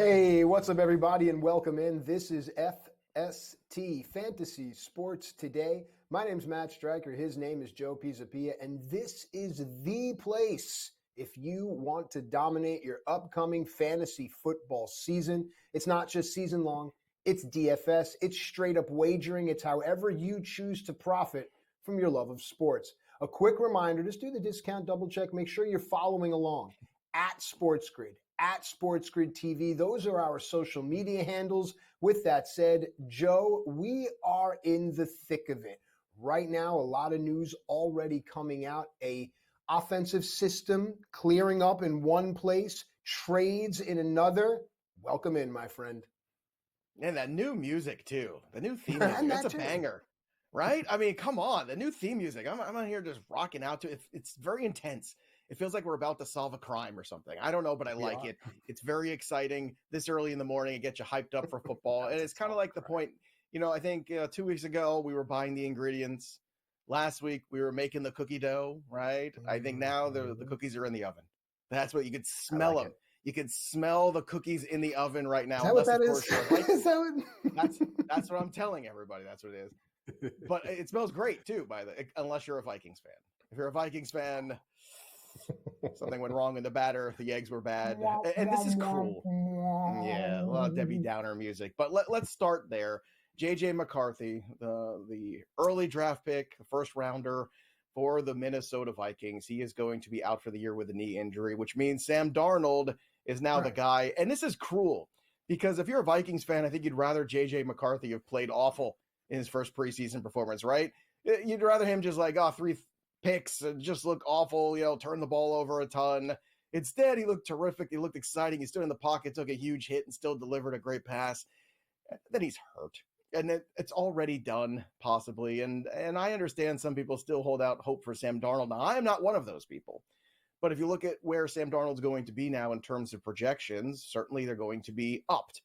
Hey, what's up, everybody, and welcome in. This is FST Fantasy Sports Today. My name's Matt Striker. His name is Joe Pisapia, and this is the place if you want to dominate your upcoming fantasy football season. It's not just season long, it's DFS, it's straight up wagering, it's however you choose to profit from your love of sports. A quick reminder, just do the discount double check, make sure you're following along at SportsGrid, at SportsGrid TV. Those are our social media handles. With that said, Joe, we are in the thick of it. Right now, a lot of news already coming out. A offensive system clearing up in one place, trades in another. Welcome in, my friend. And that new music, too. The new theme music. That's a banger, right? I mean, come on. The new theme music. I'm out here just rocking out to it. It's very intense. It feels like we're about to solve a crime or something. I don't know, but I like it. It's very exciting. This early in the morning, it gets you hyped up for football. And it's kind of like the point, I think 2 weeks ago, we were buying the ingredients. Last week, we were making the cookie dough, right? I think now the cookies are in the oven. That's what you could smell them. You can smell the cookies in the oven right now. Is that what that is? That's what I'm telling everybody. That's what it is. But it smells great too, unless you're a Vikings fan. If you're a Vikings fan, something went wrong in the batter. The eggs were bad, and this is cruel. Yeah, a lot of Debbie Downer music. But let's start there. J.J. McCarthy, the early draft pick, the first rounder for the Minnesota Vikings. He is going to be out for the year with a knee injury, which means Sam Darnold is now the guy. And this is cruel because if you're a Vikings fan, I think you'd rather J.J. McCarthy have played awful in his first preseason performance, right? You'd rather him just 3 picks and just look awful, turn the ball over a ton. Instead, he looked terrific. He looked exciting. He stood in the pocket, took a huge hit, and still delivered a great pass. Then he's hurt. And it's already done, possibly. And I understand some people still hold out hope for Sam Darnold. Now, I am not one of those people. But if you look at where Sam Darnold's going to be now in terms of projections, certainly they're going to be upped.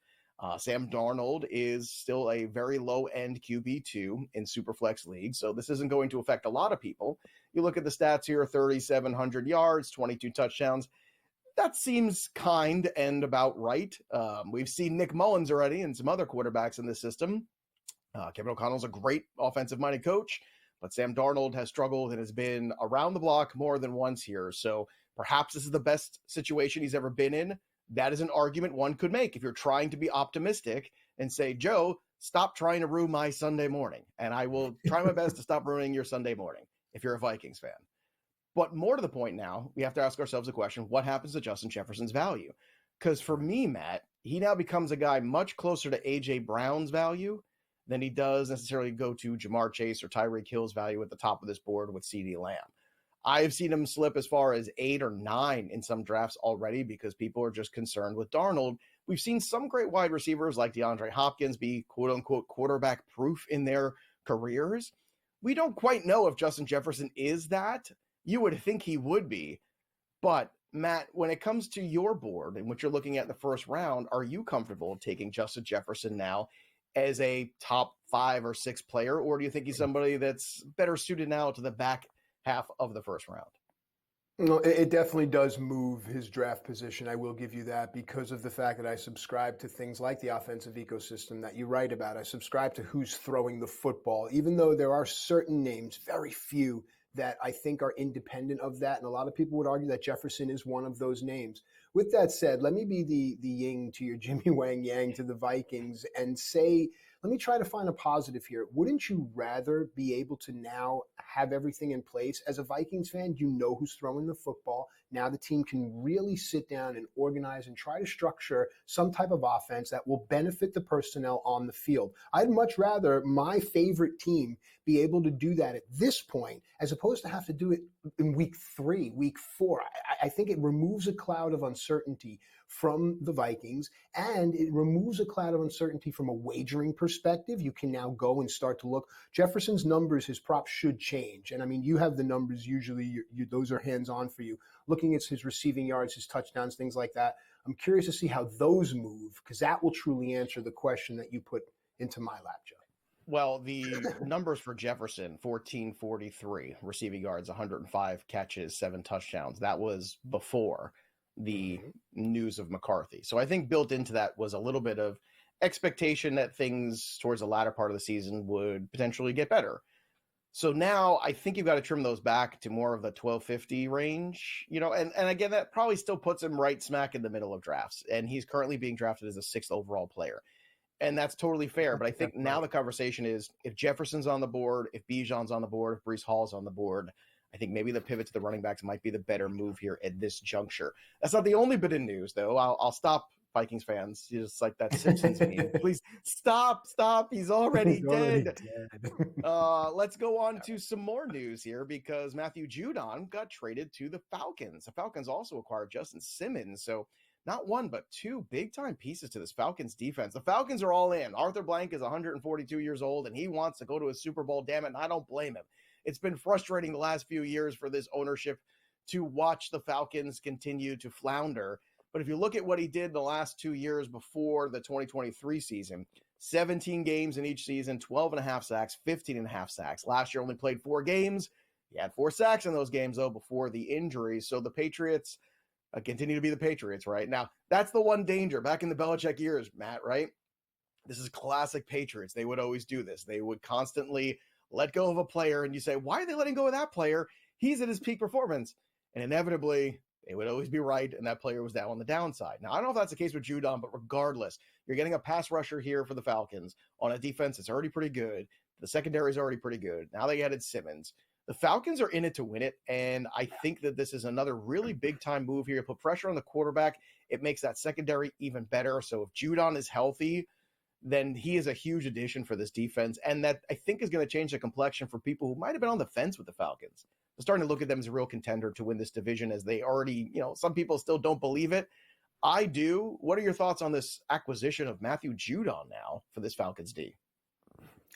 Sam Darnold is still a very low-end QB2 in Superflex League, so this isn't going to affect a lot of people. You look at the stats here, 3,700 yards, 22 touchdowns. That seems kind and about right. We've seen Nick Mullins already and some other quarterbacks in this system. Kevin O'Connell's a great offensive-minded coach, but Sam Darnold has struggled and has been around the block more than once here. So perhaps this is the best situation he's ever been in. That is an argument one could make if you're trying to be optimistic and say, Joe, stop trying to ruin my Sunday morning. And I will try my best to stop ruining your Sunday morning if you're a Vikings fan. But more to the point now, we have to ask ourselves the question, what happens to Justin Jefferson's value? Because for me, Matt, he now becomes a guy much closer to A.J. Brown's value than he does necessarily go to Jamar Chase or Tyreek Hill's value at the top of this board with CeeDee Lamb. I've seen him slip as far as 8 or 9 in some drafts already because people are just concerned with Darnold. We've seen some great wide receivers like DeAndre Hopkins be quote-unquote quarterback proof in their careers. We don't quite know if Justin Jefferson is that. You would think he would be. But, Matt, when it comes to your board and what you're looking at in the first round, are you comfortable taking Justin Jefferson now as a top 5 or 6 player? Or do you think he's somebody that's better suited now to the back half of the first round? No, it definitely does move his draft position. I will give you that because of the fact that I subscribe to things like the offensive ecosystem that you write about. I subscribe to who's throwing the football, even though there are certain names, very few, that I think are independent of that. And a lot of people would argue that Jefferson is one of those names. With that said, let me be the yin to your Jimmy Wang Yang to the Vikings and say, let me try to find a positive here. Wouldn't you rather be able to now have everything in place? As a Vikings fan, you know who's throwing the football. Now the team can really sit down and organize and try to structure some type of offense that will benefit the personnel on the field. I'd much rather my favorite team be able to do that at this point as opposed to have to do it in week 3, week 4. I think it removes a cloud of uncertainty from the Vikings, and it removes a cloud of uncertainty from a wagering perspective. You can now go and start to look. Jefferson's numbers, his props should change. And I mean, you have the numbers usually, those are hands-on for you. Looking at his receiving yards, his touchdowns, things like that. I'm curious to see how those move, because that will truly answer the question that you put into my lap, Joe. Well, the numbers for Jefferson, 1443 receiving yards, 105 catches, 7 touchdowns. That was before the news of McCarthy. So I think built into that was a little bit of expectation that things towards the latter part of the season would potentially get better. So now I think you've got to trim those back to more of the 1250 range, and again, that probably still puts him right smack in the middle of drafts. And he's currently being drafted as a 6th overall player. And that's totally fair. But I think now the conversation is if Jefferson's on the board, if Bijan's on the board, if Breece Hall's on the board, I think maybe the pivot to the running backs might be the better move here at this juncture. That's not the only bit of news, though. I'll stop, Vikings fans. You're just like that Simpsons meme. Please stop. He's already dead. Let's go on to some more news here because Matthew Judon got traded to the Falcons. The Falcons also acquired Justin Simmons. So not one, but two big-time pieces to this Falcons defense. The Falcons are all in. Arthur Blank is 142 years old, and he wants to go to a Super Bowl, damn it, and I don't blame him. It's been frustrating the last few years for this ownership to watch the Falcons continue to flounder. But if you look at what he did the last 2 years before the 2023 season, 17 games in each season, 12.5 sacks, 15.5 sacks. Last year only played 4 games. He had 4 sacks in those games, though, before the injury. So the Patriots continue to be the Patriots, right? Now, that's the one danger. Back in the Belichick years, Matt, right? This is classic Patriots. They would always do this. They would constantly let go of a player, and you say, why are they letting go of that player? He's at his peak performance. And inevitably, they would always be right, and that player was down on the downside. Now, I don't know if that's the case with Judon, but regardless, you're getting a pass rusher here for the Falcons on a defense that's already pretty good. The secondary is already pretty good. Now they added Simmons. The Falcons are in it to win it, and I think that this is another really big-time move here. You put pressure on the quarterback. It makes that secondary even better. So if Judon is healthy, then he is a huge addition for this defense, and that I think is going to change the complexion for people who might have been on the fence with the Falcons. They're starting to look at them as a real contender to win this division as they already, some people still don't believe it. I do. What are your thoughts on this acquisition of Matthew Judon now for this Falcons D?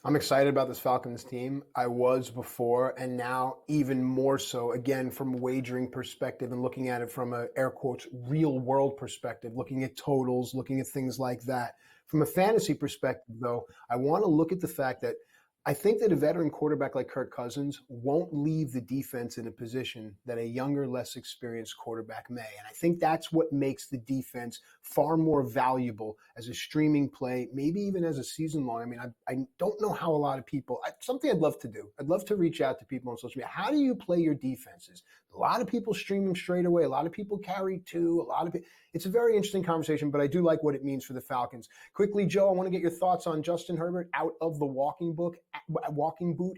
I'm excited about this Falcons team. I was before, and now even more so, again, from a wagering perspective and looking at it from a, air quotes, real world perspective, looking at totals, looking at things like that. From a fantasy perspective, though, I want to look at the fact that I think that a veteran quarterback like Kirk Cousins won't leave the defense in a position that a younger, less experienced quarterback may. And I think that's what makes the defense far more valuable as a streaming play, maybe even as a season long. I mean, I don't know how a lot of people, something I'd love to do. I'd love to reach out to people on social media. How do you play your defenses? A lot of people stream them straight away. A lot of people carry 2. It's a very interesting conversation, but I do like what it means for the Falcons. Quickly, Joe, I want to get your thoughts on Justin Herbert out of the walking boot,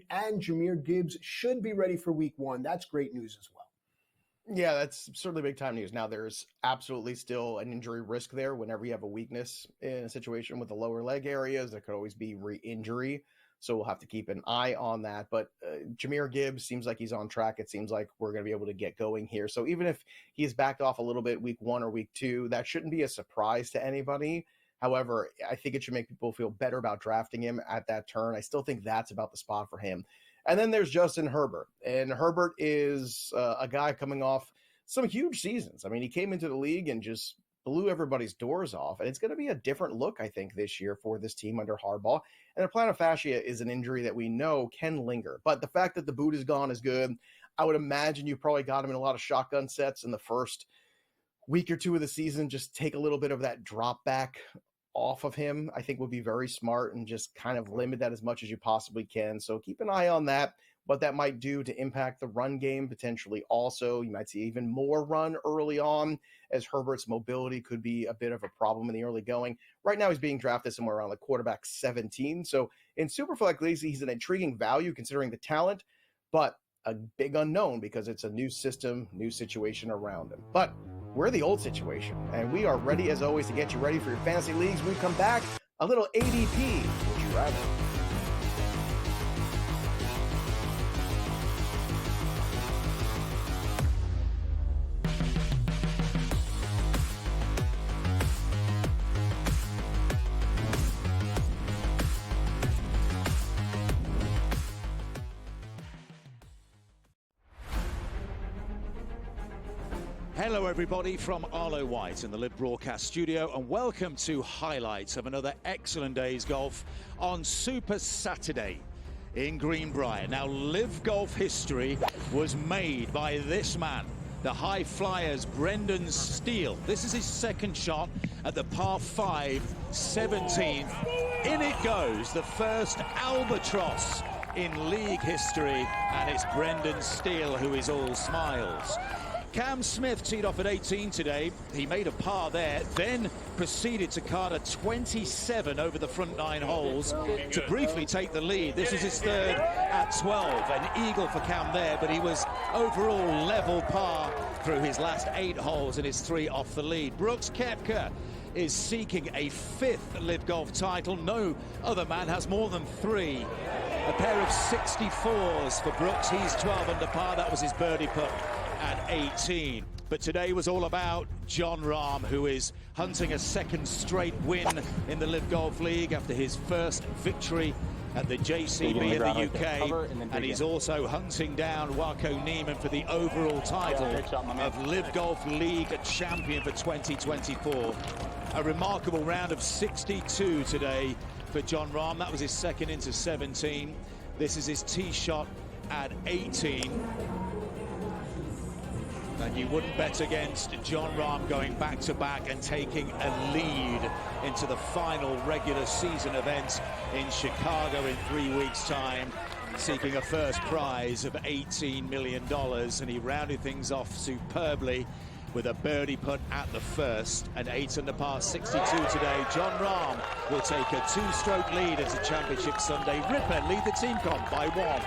and Jahmyr Gibbs should be ready for week 1. That's great news as well. Yeah, that's certainly big time news. Now, there's absolutely still an injury risk there whenever you have a weakness in a situation with the lower leg areas. There could always be re-injury. So we'll have to keep an eye on that. But Jahmyr Gibbs seems like he's on track. It seems like we're going to be able to get going here. So even if he's backed off a little bit week 1 or week 2, that shouldn't be a surprise to anybody. However, I think it should make people feel better about drafting him at that turn. I still think that's about the spot for him. And then there's Justin Herbert. And Herbert is a guy coming off some huge seasons. I mean, he came into the league and just blew everybody's doors off. And it's going to be a different look, I think, this year for this team under Harbaugh. And the plantar fascia is an injury that we know can linger. But the fact that the boot is gone is good. I would imagine you probably got him in a lot of shotgun sets in the first week or 2 of the season. Just take a little bit of that drop back off of him, I think would be very smart, and just kind of limit that as much as you possibly can. So keep an eye on that, what that might do to impact the run game potentially also. You might see even more run early on, as Herbert's mobility could be a bit of a problem in the early going. Right now he's being drafted somewhere around the quarterback 17. So in Superflex leagues, he's an intriguing value considering the talent, but a big unknown because it's a new system, new situation around him. But we're the old situation, and we are ready, as always, to get you ready for your fantasy leagues. When we come back, a little ADP. Would you rather? Hello everybody from Arlo White in the Live Broadcast Studio, and welcome to highlights of another excellent day's golf on Super Saturday in Greenbrier. Now, Live Golf history was made by this man, the high flyers, Brendan Steele. This is his second shot at the par 5, 17th. In it goes, the first albatross in league history, and it's Brendan Steele who is all smiles. Cam Smith teed off at 18 today. He made a par there, then proceeded to card a 27 over the front 9 holes to briefly take the lead. This is his third at 12. An eagle for Cam there, but he was overall level par through his last 8 holes and his 3 off the lead. Brooks Koepka is seeking a 5th LIV Golf title. No other man has more than 3. A pair of 64s for Brooks. He's 12 under par. That was his birdie putt at 18. But today was all about Jon Rahm, who is hunting a second straight win in the LIV Golf League after his first victory at the JCB in the UK, and he's also hunting down Wako Niemann for the overall title of LIV Golf League champion for 2024. A remarkable round of 62 today for Jon Rahm. That was his second into 17. This is his tee shot at 18. And you wouldn't bet against Jon Rahm going back-to-back and taking a lead into the final regular season event in Chicago in 3 weeks' time, seeking a first prize of $18 million. And he rounded things off superbly with a birdie putt at the first. An 8 under par 62 today. Jon Rahm will take a 2-stroke lead into Championship Sunday. Ripper lead the team comp by 1.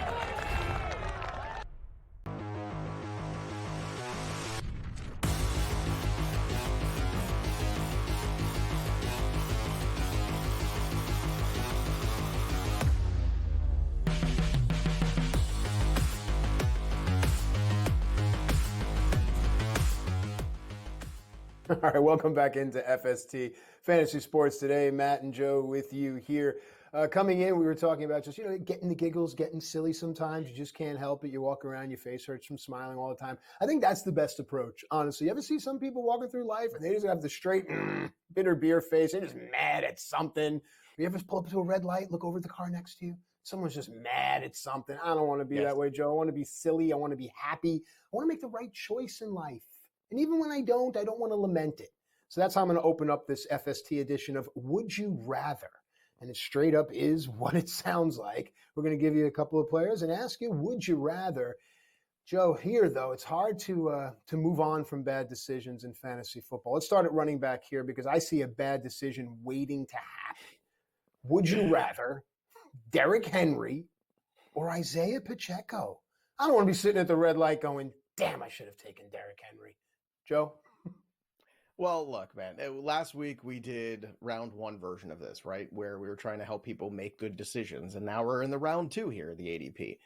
All right, welcome back into FST Fantasy Sports today. Matt and Joe with you here. Coming in, we were talking about just, getting the giggles, getting silly sometimes. You just can't help it. You walk around, your face hurts from smiling all the time. I think that's the best approach, honestly. You ever see some people walking through life and they just have the straight, bitter beer face? They're just mad at something. You ever pull up to a red light, look over at the car next to you? Someone's just mad at something. I don't want to be that way, Joe. I want to be silly. I want to be happy. I want to make the right choice in life. And even when I don't want to lament it. So that's how I'm going to open up this FST edition of Would You Rather? And it straight up is what it sounds like. We're going to give you a couple of players and ask you, would you rather? Joe, here, though, it's hard to move on from bad decisions in fantasy football. Let's start at running back here because I see a bad decision waiting to happen. Would you rather Derrick Henry or Isaiah Pacheco? I don't want to be sitting at the red light going, damn, I should have taken Derrick Henry. Joe? Well, look, man, last week we did round 1 version of this, right? Where we were trying to help people make good decisions. And now we're in the round 2 here, the ADP.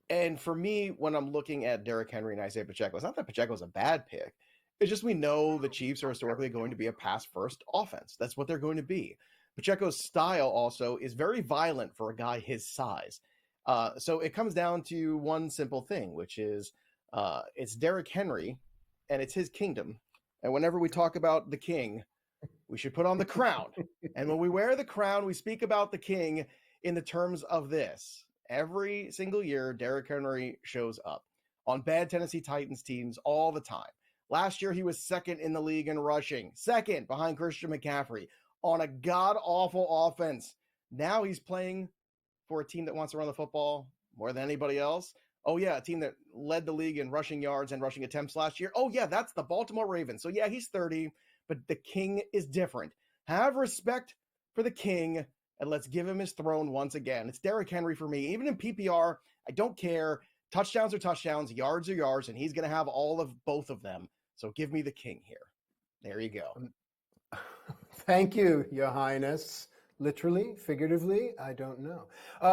And for me, when I'm looking at Derrick Henry and Isaiah Pacheco, it's not that Pacheco's a bad pick. It's just we know the Chiefs are historically going to be a pass-first offense. That's what they're going to be. Pacheco's style also is very violent for a guy his size. So it comes down to one simple thing, which is it's Derrick Henry and it's his kingdom. And whenever we talk about the king, we should put on the crown. And when we wear the crown, we speak about the king in the terms of this. Every single year, Derrick Henry shows up on bad Tennessee Titans teams all the time. Last year, he was second in the league in rushing, second behind Christian McCaffrey on a god-awful offense. Now he's playing for a team that wants to run the football more than anybody else. Oh, yeah, a team that led the league in rushing yards and rushing attempts last year. Oh, yeah, that's the Baltimore Ravens. So, yeah, he's 30, but the king is different. Have respect for the king, and let's give him his throne once again. It's Derrick Henry for me. Even in PPR, I don't care. Touchdowns are touchdowns, yards are yards, and he's going to have all of both of them. So give me the king here. There you go. Thank you, Your Highness. Literally, figuratively, I don't know.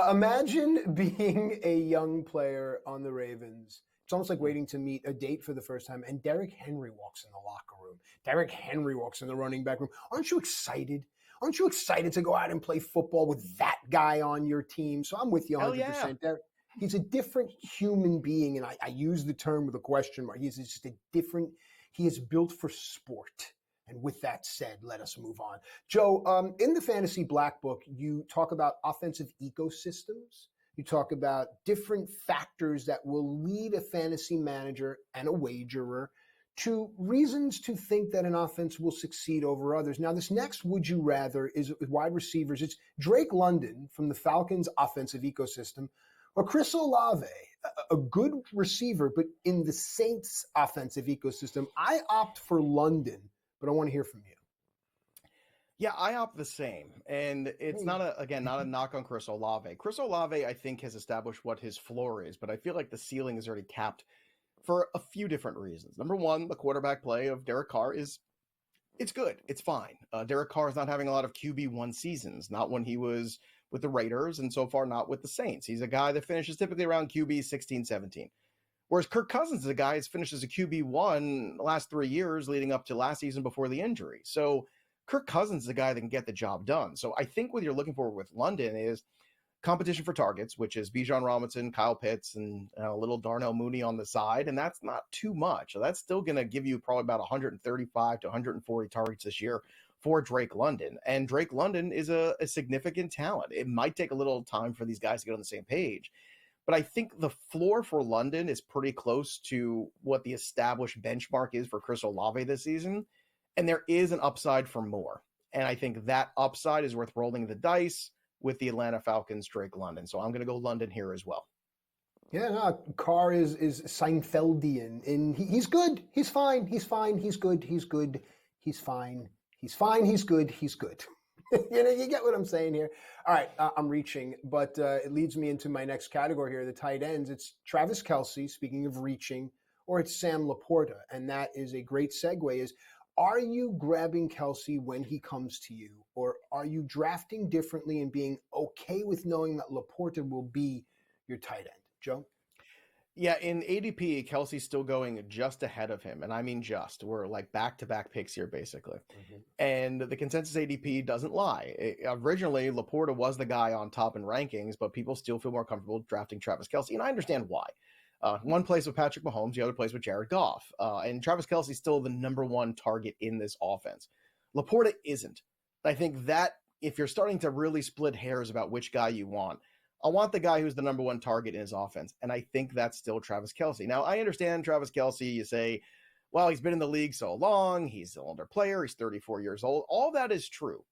Imagine being a young player on the Ravens. It's almost like waiting to meet a date for the first time, and Derrick Henry walks in the locker room. Derrick Henry walks in the running back room. Aren't you excited? Aren't you excited to go out and play football with that guy on your team? So I'm with you 100%. Yeah. Derrick, he's a different human being, and I use the term with a question mark. He's just a different, he is built for sport. And with that said, let us move on. Joe, in the Fantasy Black Book, you talk about offensive ecosystems. You talk about different factors that will lead a fantasy manager and a wagerer to reasons to think that an offense will succeed over others. Now, this next would you rather is wide receivers. It's Drake London from the Falcons offensive ecosystem, or Chris Olave, a good receiver, but in the Saints offensive ecosystem. I opt for London, but I want to hear from you. Yeah, I opt the same. And it's not a knock on Chris Olave. Chris Olave, I think, has established what his floor is, but I feel like the ceiling is already capped for a few different reasons. Number one, the quarterback play of Derek Carr it's good. It's fine. Derek Carr is not having a lot of QB1 seasons, not when he was with the Raiders, and so far not with the Saints. He's a guy that finishes typically around QB 16, 17. Whereas Kirk Cousins is a guy who's finished as a QB1 the last 3 years leading up to last season before the injury. So Kirk Cousins is a guy that can get the job done. So I think what you're looking for with London is competition for targets, which is Bijan Robinson, Kyle Pitts, and a little Darnell Mooney on the side, and that's not too much. So that's still going to give you probably about 135 to 140 targets this year for Drake London. And Drake London is a significant talent. It might take a little time for these guys to get on the same page, but I think the floor for London is pretty close to what the established benchmark is for Chris Olave this season, and there is an upside for more. And I think that upside is worth rolling the dice with the Atlanta Falcons, Drake London. So I'm going to go London here as well. Yeah, no, Carr is Seinfeldian, and he's good. He's fine. He's fine. He's good. He's good. He's fine. He's fine. He's good. He's good. You get what I'm saying here. All right, I'm reaching, but it leads me into my next category here, the tight ends. It's Travis Kelce, speaking of reaching, or it's Sam Laporta, and that is a great segue is, are you grabbing Kelce when he comes to you, or are you drafting differently and being okay with knowing that Laporta will be your tight end? Joe? Yeah, in ADP, Kelce's still going just ahead of him, and I mean just. We're like back-to-back picks here, basically. Mm-hmm. And the consensus ADP doesn't lie. Originally, Laporta was the guy on top in rankings, but people still feel more comfortable drafting Travis Kelce, and I understand why. One plays with Patrick Mahomes, the other plays with Jared Goff. And Travis Kelce is still the number one target in this offense. Laporta isn't. I think that if you're starting to really split hairs about which guy you want, I want the guy who's the number one target in his offense. And I think that's still Travis Kelce. Now, I understand Travis Kelce, you say, well, he's been in the league so long. He's an older player. He's 34 years old. All that is true.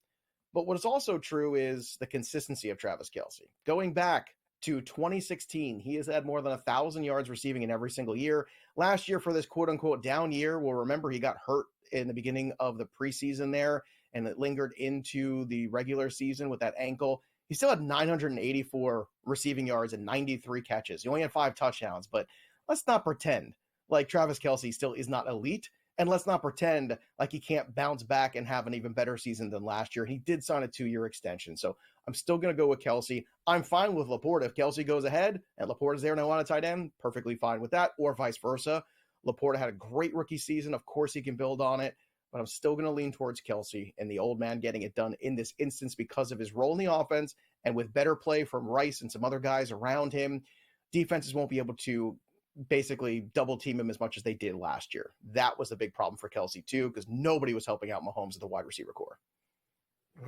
But what is also true is the consistency of Travis Kelce. Going back to 2016, he has had more than 1,000 yards receiving in every single year. Last year, for this quote-unquote down year, well, remember, he got hurt in the beginning of the preseason there, and it lingered into the regular season with that ankle. He still had 984 receiving yards and 93 catches. He only had 5 touchdowns, but let's not pretend like Travis Kelce still is not elite, and let's not pretend like he can't bounce back and have an even better season than last year. He did sign a 2-year extension, so I'm still going to go with Kelce. I'm fine with Laporta. If Kelce goes ahead and Laporta's there and I want a tight end, perfectly fine with that, or vice versa. Laporta had a great rookie season. Of course, he can build on it, but I'm still going to lean towards Kelce and the old man getting it done in this instance because of his role in the offense, and with better play from Rice and some other guys around him, defenses won't be able to basically double team him as much as they did last year. That was a big problem for Kelce too, because nobody was helping out Mahomes at the wide receiver core.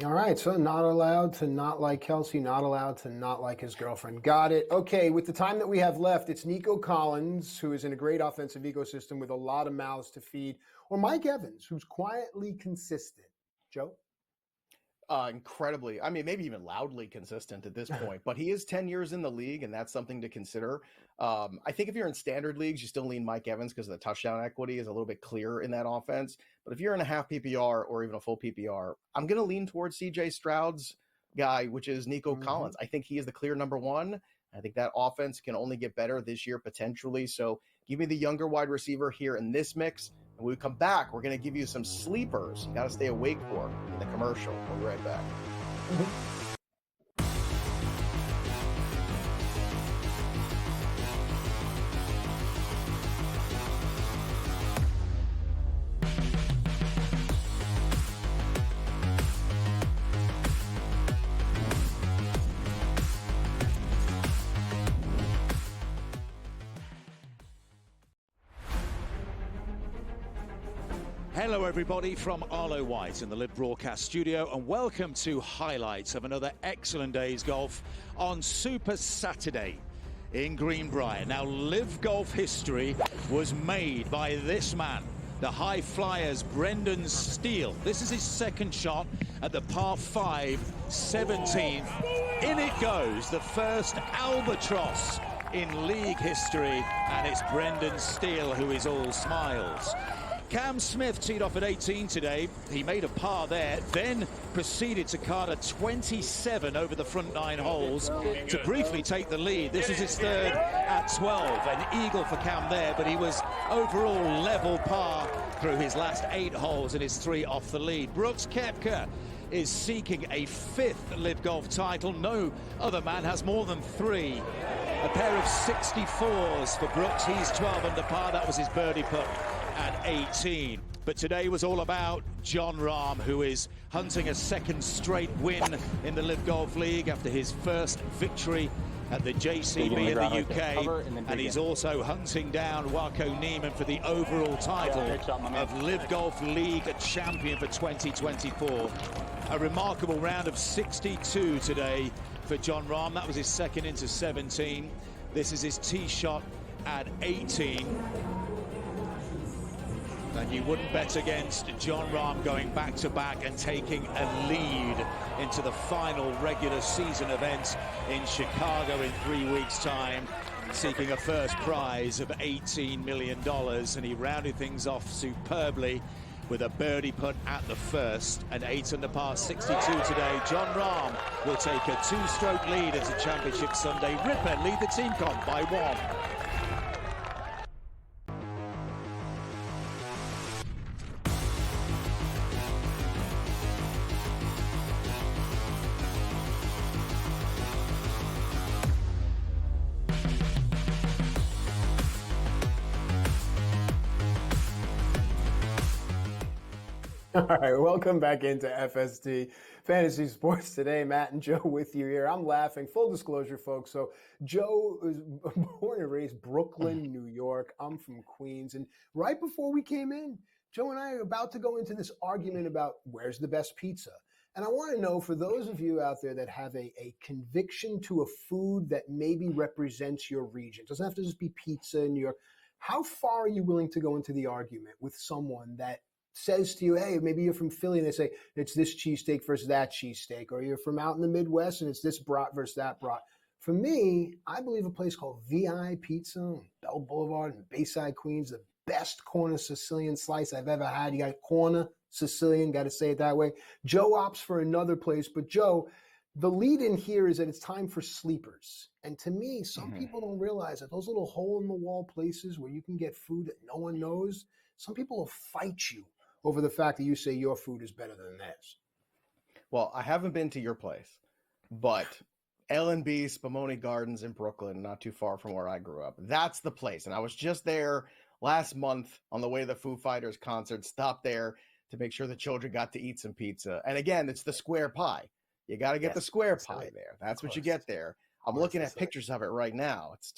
All right, so not allowed to not like Kelce, not allowed to not like his girlfriend. Got it. Okay, with the time that we have left, it's Nico Collins, who is in a great offensive ecosystem with a lot of mouths to feed, or Mike Evans, who's quietly consistent. Joe? Incredibly, I mean, maybe even loudly consistent at this point, but he is 10 years in the league, and that's something to consider. I think if you're in standard leagues, you still lean Mike Evans because the touchdown equity is a little bit clearer in that offense. But if you're in a half PPR or even a full PPR, I'm going to lean towards CJ Stroud's guy, which is Nico Collins. I think he is the clear number one. I think that offense can only get better this year potentially. So give me the younger wide receiver here in this mix. And when we come back, we're going to give you some sleepers you got to stay awake for in the commercial. We'll be right back. Hello everybody from Arlo White in the Live Broadcast Studio, and welcome to highlights of another excellent day's golf on Super Saturday in Greenbrier. Now, Live Golf history was made by this man, the high flyers Brendan Steele. This is his second shot at the par 5, 17th. In it goes, the first albatross in league history, and it's Brendan Steele who is all smiles. Cam Smith teed off at 18 today. He made a par there, then proceeded to card a 27 over the front 9 holes to briefly take the lead. This is his third at 12. An eagle for Cam there, but he was overall level par through his last 8 holes and his 3 off the lead. Brooks Koepka is seeking a 5th LIV Golf title. No other man has more than 3. A pair of 64s for Brooks. He's 12 under par. That was his birdie putt at 18. But today was all about Jon Rahm, who is hunting a second straight win in the LIV Golf League after his first victory at the JCB in the UK, and he's also hunting down Wako Niemann for the overall title of LIV Golf League champion for 2024. A remarkable round of 62 today for Jon Rahm. That was his second into 17. This is his tee shot at 18. And you wouldn't bet against Jon Rahm going back-to-back and taking a lead into the final regular season event in Chicago in 3 weeks' time, seeking a first prize of $18 million. And he rounded things off superbly with a birdie putt at the first, an 8 under par 62 today. Jon Rahm will take a 2-stroke lead into Championship Sunday. Ripper lead the team comp by 1. All right, welcome back into FST Fantasy Sports today. Matt and Joe with you here. I'm laughing. Full disclosure, folks. So Joe was born and raised Brooklyn, New York. I'm from Queens. And right before we came in, Joe and I are about to go into this argument about where's the best pizza. And I want to know, for those of you out there that have a conviction to a food that maybe represents your region, it doesn't have to just be pizza in New York, how far are you willing to go into the argument with someone that says to you, hey, maybe you're from Philly and they say it's this cheesesteak versus that cheesesteak, or you're from out in the Midwest and it's this brat versus that brat. For me, I believe a place called VI Pizza on Bell Boulevard in Bayside, Queens, the best corner Sicilian slice I've ever had. You got corner Sicilian, got to say it that way. Joe opts for another place, but Joe, the lead in here is that it's time for sleepers. And to me, some people don't realize that those little hole-in-the-wall places where you can get food that no one knows, some people will fight you over the fact that you say your food is better than theirs. Well, I haven't been to your place, but L&B Spumoni Gardens in Brooklyn, not too far from where I grew up. That's the place. And I was just there last month on the way to the Foo Fighters concert, stopped there to make sure the children got to eat some pizza. And again, it's the square pie. You got to get the square pie there. That's what you get there. I'm looking at pictures of it right now. It's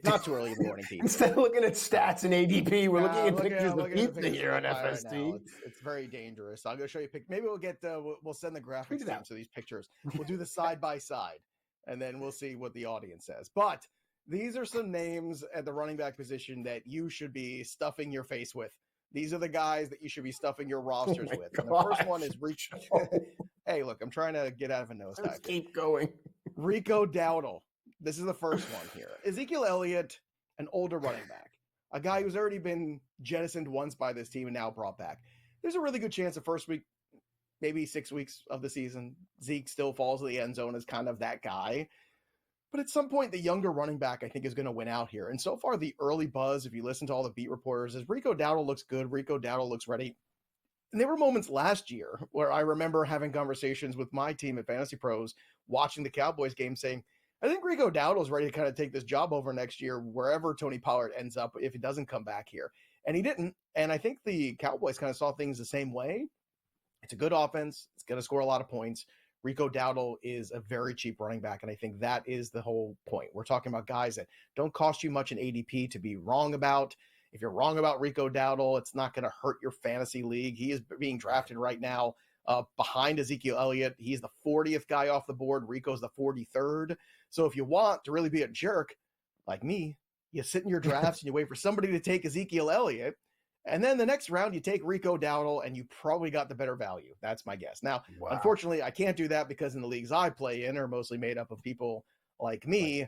not too early in the morning pizza. Instead of looking at stats and ADP, we're looking at pictures of pizza here on FST. Right, it's very dangerous. I'm going to show you a picture. Maybe we'll get we'll send the graphics team to these pictures. We'll do the side by side, and then we'll see what the audience says. But these are some names at the running back position that you should be stuffing your face with. These are the guys that you should be stuffing your rosters with. And the first one is Rico. Hey, look, I'm trying to get out of a nosedive. Let's keep going. Rico Dowdle. This is the first one here. Ezekiel Elliott, an older running back, a guy who's already been jettisoned once by this team and now brought back. There's a really good chance the first week, maybe 6 weeks of the season, Zeke still falls to the end zone as kind of that guy. But at some point, the younger running back, I think, is going to win out here. And so far, the early buzz, if you listen to all the beat reporters, is Rico Dowdle looks good. Rico Dowdle looks ready. And there were moments last year where I remember having conversations with my team at Fantasy Pros, watching the Cowboys game, saying, I think Rico Dowdle's ready to kind of take this job over next year, wherever Tony Pollard ends up, if he doesn't come back here. And he didn't. And I think the Cowboys kind of saw things the same way. It's a good offense. It's going to score a lot of points. Rico Dowdle is a very cheap running back, and I think that is the whole point. We're talking about guys that don't cost you much in ADP to be wrong about. If you're wrong about Rico Dowdle, it's not going to hurt your fantasy league. He is being drafted right now behind Ezekiel Elliott. He's the 40th guy off the board. Rico's the 43rd. So if you want to really be a jerk like me, you sit in your drafts and you wait for somebody to take Ezekiel Elliott, And then the next round, you take Rico Dowdle, and you probably got the better value. That's my guess. Now, unfortunately, I can't do that because in the leagues I play in are mostly made up of people like me.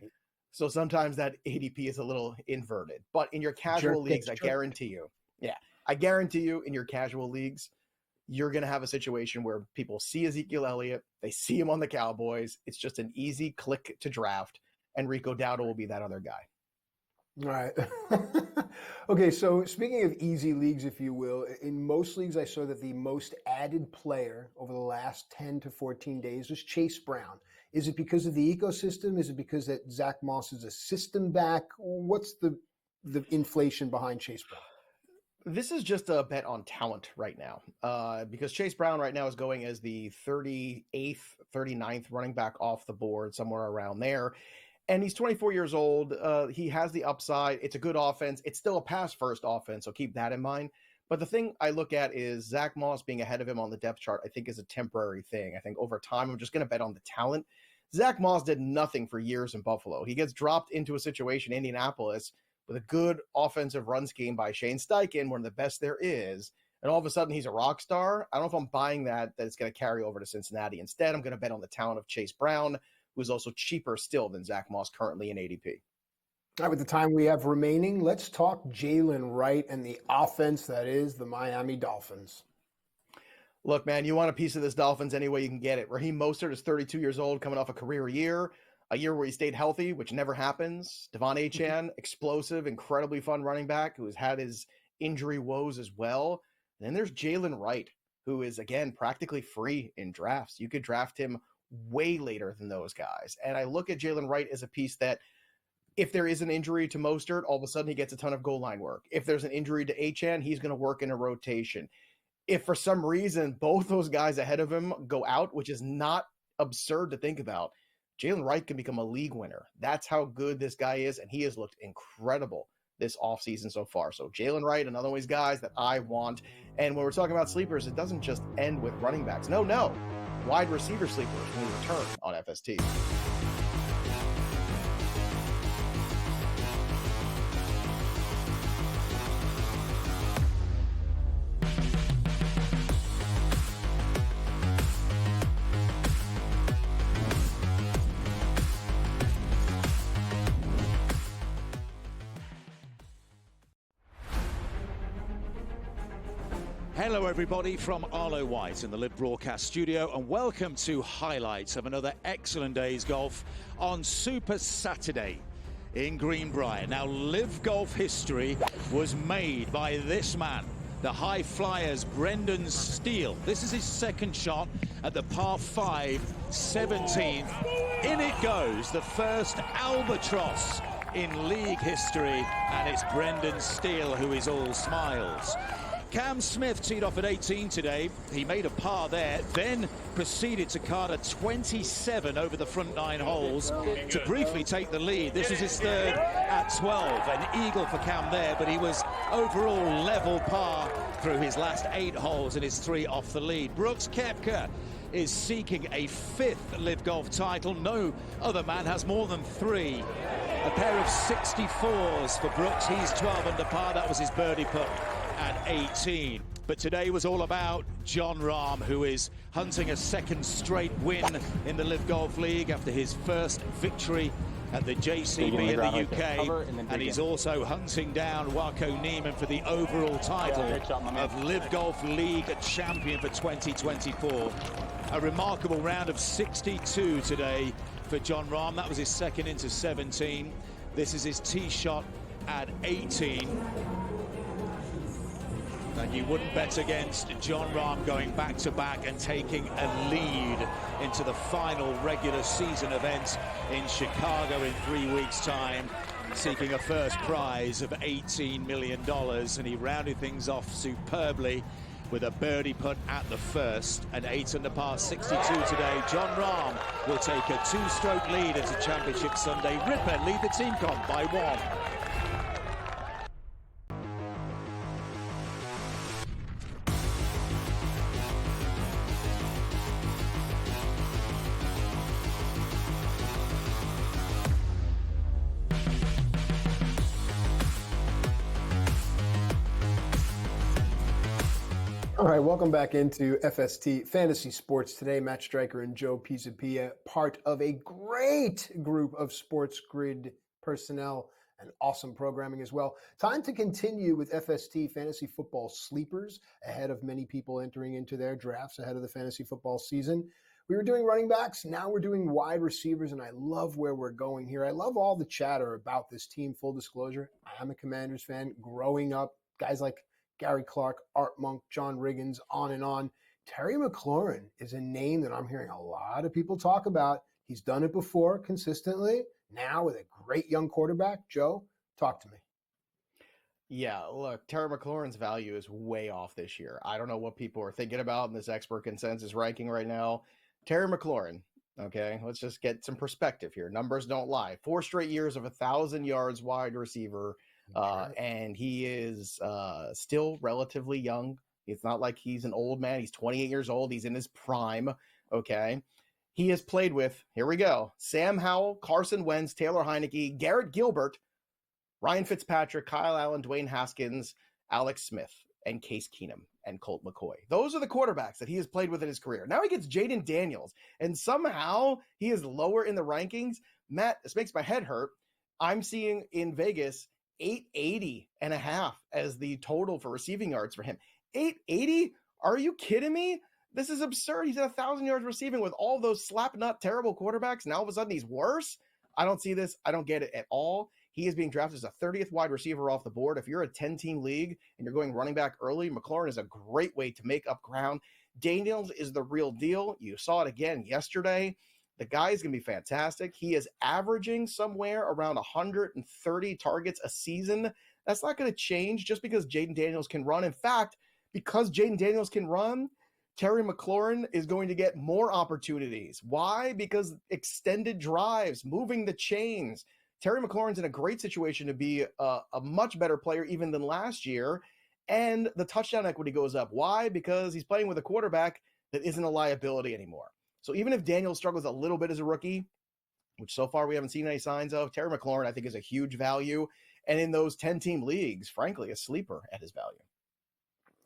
So sometimes that ADP is a little inverted. But in your casual leagues, I guarantee you, in your casual leagues, you're going to have a situation where people see Ezekiel Elliott, they see him on the Cowboys. It's just an easy click to draft, and Rico Dowdle will be that other guy. All right. Okay, so speaking of easy leagues, if you will, in most leagues I saw that the most added player over the last 10 to 14 days was Chase Brown. Is it because of the ecosystem? Is it because that Zach Moss is a system back? What's the inflation behind Chase Brown? This is just a bet on talent right now, because Chase Brown right now is going as the 38th, 39th running back off the board, somewhere around there. And he's 24 years old. He has the upside. It's a good offense. It's still a pass-first offense, so keep that in mind. But the thing I look at is Zach Moss being ahead of him on the depth chart, I think, is a temporary thing. I think over time, I'm just going to bet on the talent. Zach Moss did nothing for years in Buffalo. He gets dropped into a situation in Indianapolis with a good offensive run scheme by Shane Steichen, one of the best there is, and all of a sudden he's a rock star. I don't know if I'm buying that it's going to carry over to Cincinnati. Instead, I'm going to bet on the talent of Chase Brown, who's also cheaper still than Zach Moss currently in ADP. All right, with the time we have remaining, let's talk Jalen Wright and the offense that is the Miami Dolphins. Look, man, you want a piece of this Dolphins any way you can get it. Raheem Mostert is 32 years old, coming off a career year, a year where he stayed healthy, which never happens. Devon Achane, explosive, incredibly fun running back who has had his injury woes as well. And then there's Jalen Wright, who is, again, practically free in drafts. You could draft him way later than those guys. And I look at Jalen Wright as a piece that if there is an injury to Mostert, all of a sudden he gets a ton of goal line work. If there's an injury to Achane, he's going to work in a rotation. If for some reason both those guys ahead of him go out, which is not absurd to think about, Jalen Wright can become a league winner. That's how good this guy is, and he has looked incredible this offseason so far. So Jalen Wright, another one of these guys that I want. And when we're talking about sleepers, it doesn't just end with running backs. No. Wide receiver sleepers when we return on FST. Hello everybody from Arlo White in the Live Broadcast Studio, and welcome to highlights of another excellent day's golf on Super Saturday in Greenbrier. Now, Live Golf history was made by this man, the high flyer's Brendan Steele. This is his second shot at the par 5 17th. In it goes, the first albatross in league history, and it's Brendan Steele who is all smiles. Cam Smith teed off at 18 today. He made a par there, then proceeded to card a 27 over the front 9 holes to briefly take the lead. This was his third at 12. An eagle for Cam there, but he was overall level par through his last 8 holes and his 3 off the lead. Brooks Koepka is seeking a 5th Live Golf title. No other man has more than 3. A pair of 64s for Brooks. He's 12 under par. That was his birdie putt at 18. But today was all about Jon Rahm, who is hunting a second straight win in the Live Golf League after his first victory at the JCB in the UK, and he's also hunting down Wako Niemann for the overall title of Live Golf League champion for 2024. A remarkable round of 62 today for Jon Rahm. That was his second into 17. This is his tee shot at 18. And you wouldn't bet against Jon Rahm going back-to-back and taking a lead into the final regular season event in Chicago in 3 weeks' time, seeking a first prize of $18 million. And he rounded things off superbly with a birdie putt at the first. An 8 under par 62 today. Jon Rahm will take a 2-stroke lead into Championship Sunday. Ripper lead the team comp by 1. All right, welcome back into FST Fantasy Sports today. Matt Striker and Joe Pisapia, part of a great group of SportsGrid personnel and awesome programming as well. Time to continue with FST Fantasy Football Sleepers ahead of many people entering into their drafts ahead of the fantasy football season. We were doing running backs, now we're doing wide receivers, and I love where we're going here. I love all the chatter about this team. Full disclosure, I'm a Commanders fan growing up. Guys like Gary Clark, Art Monk, John Riggins, on and on. Terry McLaurin is a name that I'm hearing a lot of people talk about. He's done it before consistently. Now with a great young quarterback. Joe, talk to me. Yeah, look, Terry McLaurin's value is way off this year. I don't know what people are thinking about in this expert consensus ranking right now. Terry McLaurin, okay, let's just get some perspective here. Numbers don't lie. 4 straight years of 1,000 yards wide receiver. And he is still relatively young. It's not like he's an old man. He's 28 years old. He's in his prime. Okay. He has played with, here we go, Sam Howell, Carson Wentz, Taylor Heineke, Garrett Gilbert, Ryan Fitzpatrick, Kyle Allen, Dwayne Haskins, Alex Smith, and Case Keenum, and Colt McCoy. Those are the quarterbacks that he has played with in his career. Now he gets Jaden Daniels, and somehow he is lower in the rankings. Matt, this makes my head hurt. I'm seeing in Vegas 880.5 as the total for receiving yards for him. 880? Are you kidding me? This is absurd. He's at 1,000 yards receiving with all those slap-nut terrible quarterbacks. Now all of a sudden he's worse? I don't see this. I don't get it at all. He is being drafted as a 30th wide receiver off the board. If you're a 10-team league and you're going running back early, McLaurin is a great way to make up ground. Daniels is the real deal. You saw it again yesterday. The guy is going to be fantastic. He is averaging somewhere around 130 targets a season. That's not going to change just because Jaden Daniels can run. In fact, because Jaden Daniels can run, Terry McLaurin is going to get more opportunities. Why? Because extended drives, moving the chains. Terry McLaurin's in a great situation to be a much better player even than last year. And the touchdown equity goes up. Why? Because he's playing with a quarterback that isn't a liability anymore. So even if Daniel struggles a little bit as a rookie, which so far we haven't seen any signs of, Terry McLaurin, I think, is a huge value. And in those 10-team leagues, frankly, a sleeper at his value.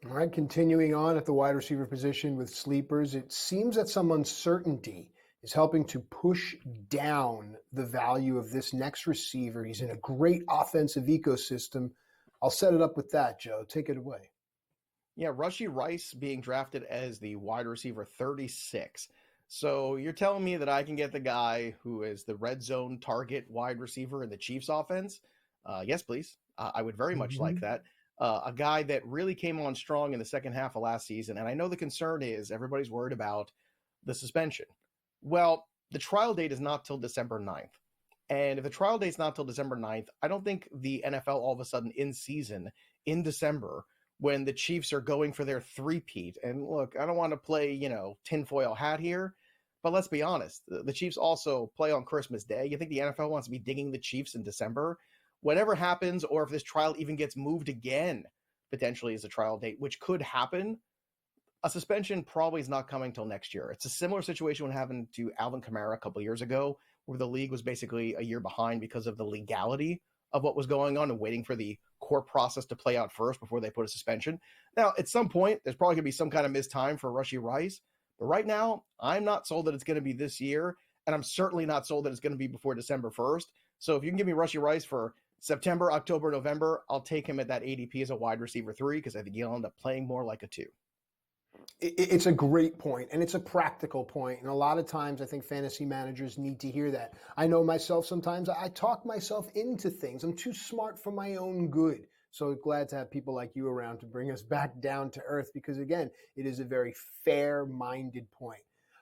All right, continuing on at the wide receiver position with sleepers, it seems that some uncertainty is helping to push down the value of this next receiver. He's in a great offensive ecosystem. I'll set it up with that, Joe. Take it away. Yeah, Rashee Rice being drafted as the wide receiver 36. So you're telling me that I can get the guy who is the red zone target wide receiver in the Chiefs offense? Yes, please. I would very much like that. A guy that really came on strong in the second half of last season. And I know the concern is everybody's worried about the suspension. Well, the trial date is not till December 9th. And if the trial date's not till December 9th, I don't think the NFL all of a sudden in season in December when the Chiefs are going for their three-peat. And look, I don't want to play, tinfoil hat here, but let's be honest. The Chiefs also play on Christmas Day. You think the NFL wants to be digging the Chiefs in December? Whatever happens, or if this trial even gets moved again, potentially as a trial date, which could happen, a suspension probably is not coming till next year. It's a similar situation when happened to Alvin Kamara a couple of years ago, where the league was basically a year behind because of the legality of what was going on and waiting for the court process to play out first before they put a suspension. Now, at some point, there's probably going to be some kind of missed time for Rashee Rice. But right now, I'm not sold that it's going to be this year, and I'm certainly not sold that it's going to be before December 1st. So if you can give me Rashee Rice for September, October, November, I'll take him at that ADP as a wide receiver 3 because I think he'll end up playing more like a 2. It's a great point, and it's a practical point. And a lot of times I think fantasy managers need to hear that. I know myself sometimes. I talk myself into things. I'm too smart for my own good. So glad to have people like you around to bring us back down to earth because, again, it is a very fair-minded point.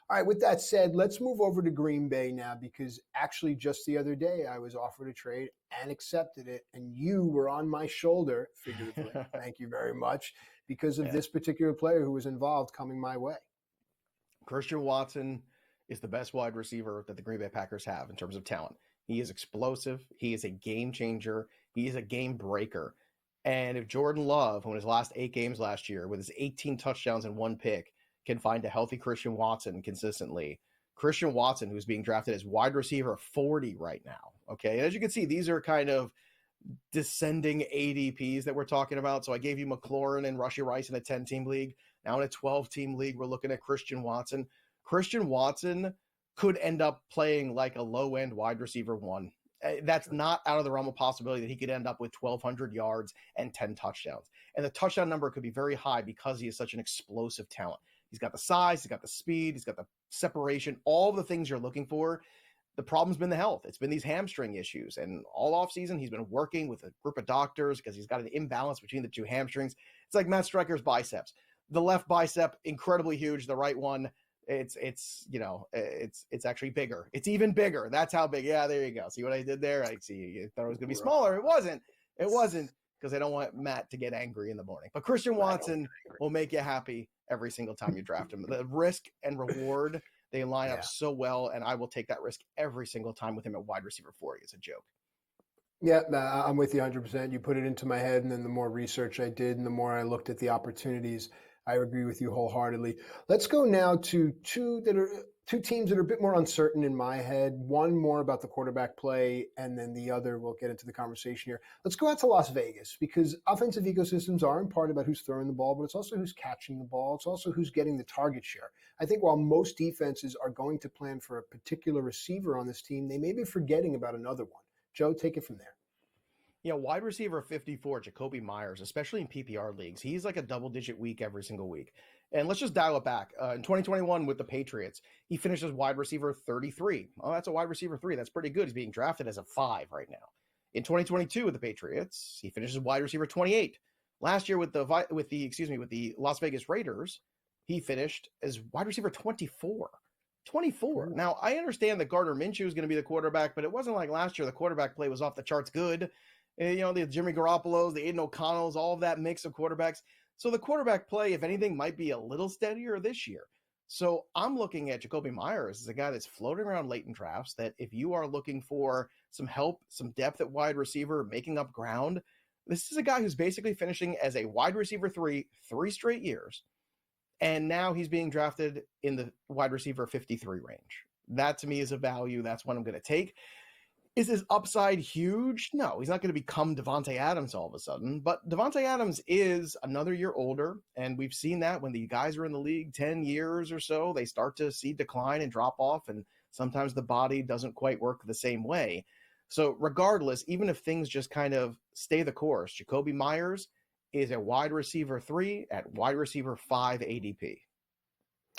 All right, with that said, let's move over to Green Bay now because actually just the other day I was offered a trade and accepted it, and you were on my shoulder, figuratively. Thank you very much, because of this particular player who was involved coming my way. Christian Watson is the best wide receiver that the Green Bay Packers have in terms of talent. He is explosive. He is a game changer. He is a game breaker. And if Jordan Love, who in his last 8 games last year, with his 18 touchdowns and 1 pick, can find a healthy Christian Watson consistently, Christian Watson, who's being drafted as wide receiver 40 right now, okay? And as you can see, these are kind of descending ADPs that we're talking about. So I gave you McLaurin and Rashee Rice in a 10-team league. Now in a 12-team league, we're looking at Christian Watson. Christian Watson could end up playing like a low-end wide receiver 1. That's not out of the realm of possibility that he could end up with 1,200 yards and 10 touchdowns. And the touchdown number could be very high because he is such an explosive talent. He's got the size, he's got the speed, he's got the separation, all the things you're looking for. The problem's been the health. It's been these hamstring issues. And all offseason, he's been working with a group of doctors because he's got an imbalance between the two hamstrings. It's like Matt Striker's biceps. The left bicep, incredibly huge. The right one, it's actually bigger. It's even bigger. That's how big. Yeah, there you go. See what I did there? I see. You thought it was going to be smaller. It wasn't. It wasn't, because I don't want Matt to get angry in the morning. But Christian Watson will make you happy every single time you draft him. The risk and reward, they line up so well, and I will take that risk every single time with him at wide receiver 40. It's a joke. Yeah, I'm with you 100%. You put it into my head, and then the more research I did and the more I looked at the opportunities, I agree with you wholeheartedly. Let's go now to two teams that are a bit more uncertain in my head. One more about the quarterback play, and then the other, we'll get into the conversation here. Let's go out to Las Vegas, because offensive ecosystems are in part about who's throwing the ball, but it's also who's catching the ball. It's also who's getting the target share. I think while most defenses are going to plan for a particular receiver on this team, they may be forgetting about another one. Joe, take it from there. Yeah, wide receiver 54, Jacoby Myers, especially in PPR leagues, he's like a double-digit week every single week. And let's just dial it back. In 2021 with the Patriots, he finished as wide receiver 33. Oh, that's a wide receiver 3. That's pretty good. He's being drafted as a 5 right now. In 2022 with the Patriots, he finished as wide receiver 28. Last year with the Las Vegas Raiders, he finished as wide receiver 24. 24. Now, I understand that Gardner Minshew is going to be the quarterback, but it wasn't like last year the quarterback play was off the charts good. The Jimmy Garoppolos, the Aiden O'Connells, all of that mix of quarterbacks. So the quarterback play, if anything, might be a little steadier this year. So I'm looking at Jacoby Myers as a guy that's floating around late in drafts, that if you are looking for some help, some depth at wide receiver, making up ground, this is a guy who's basically finishing as a wide receiver 3 straight years. And now he's being drafted in the wide receiver 53 range. That to me is a value. That's what I'm going to take. Is his upside huge? No, he's not going to become Devontae Adams all of a sudden. But Devontae Adams is another year older, and we've seen that when the guys are in the league 10 years or so, they start to see decline and drop off, and sometimes the body doesn't quite work the same way. So regardless, even if things just kind of stay the course, Jacoby Myers is a wide receiver 3 at wide receiver 5 ADP.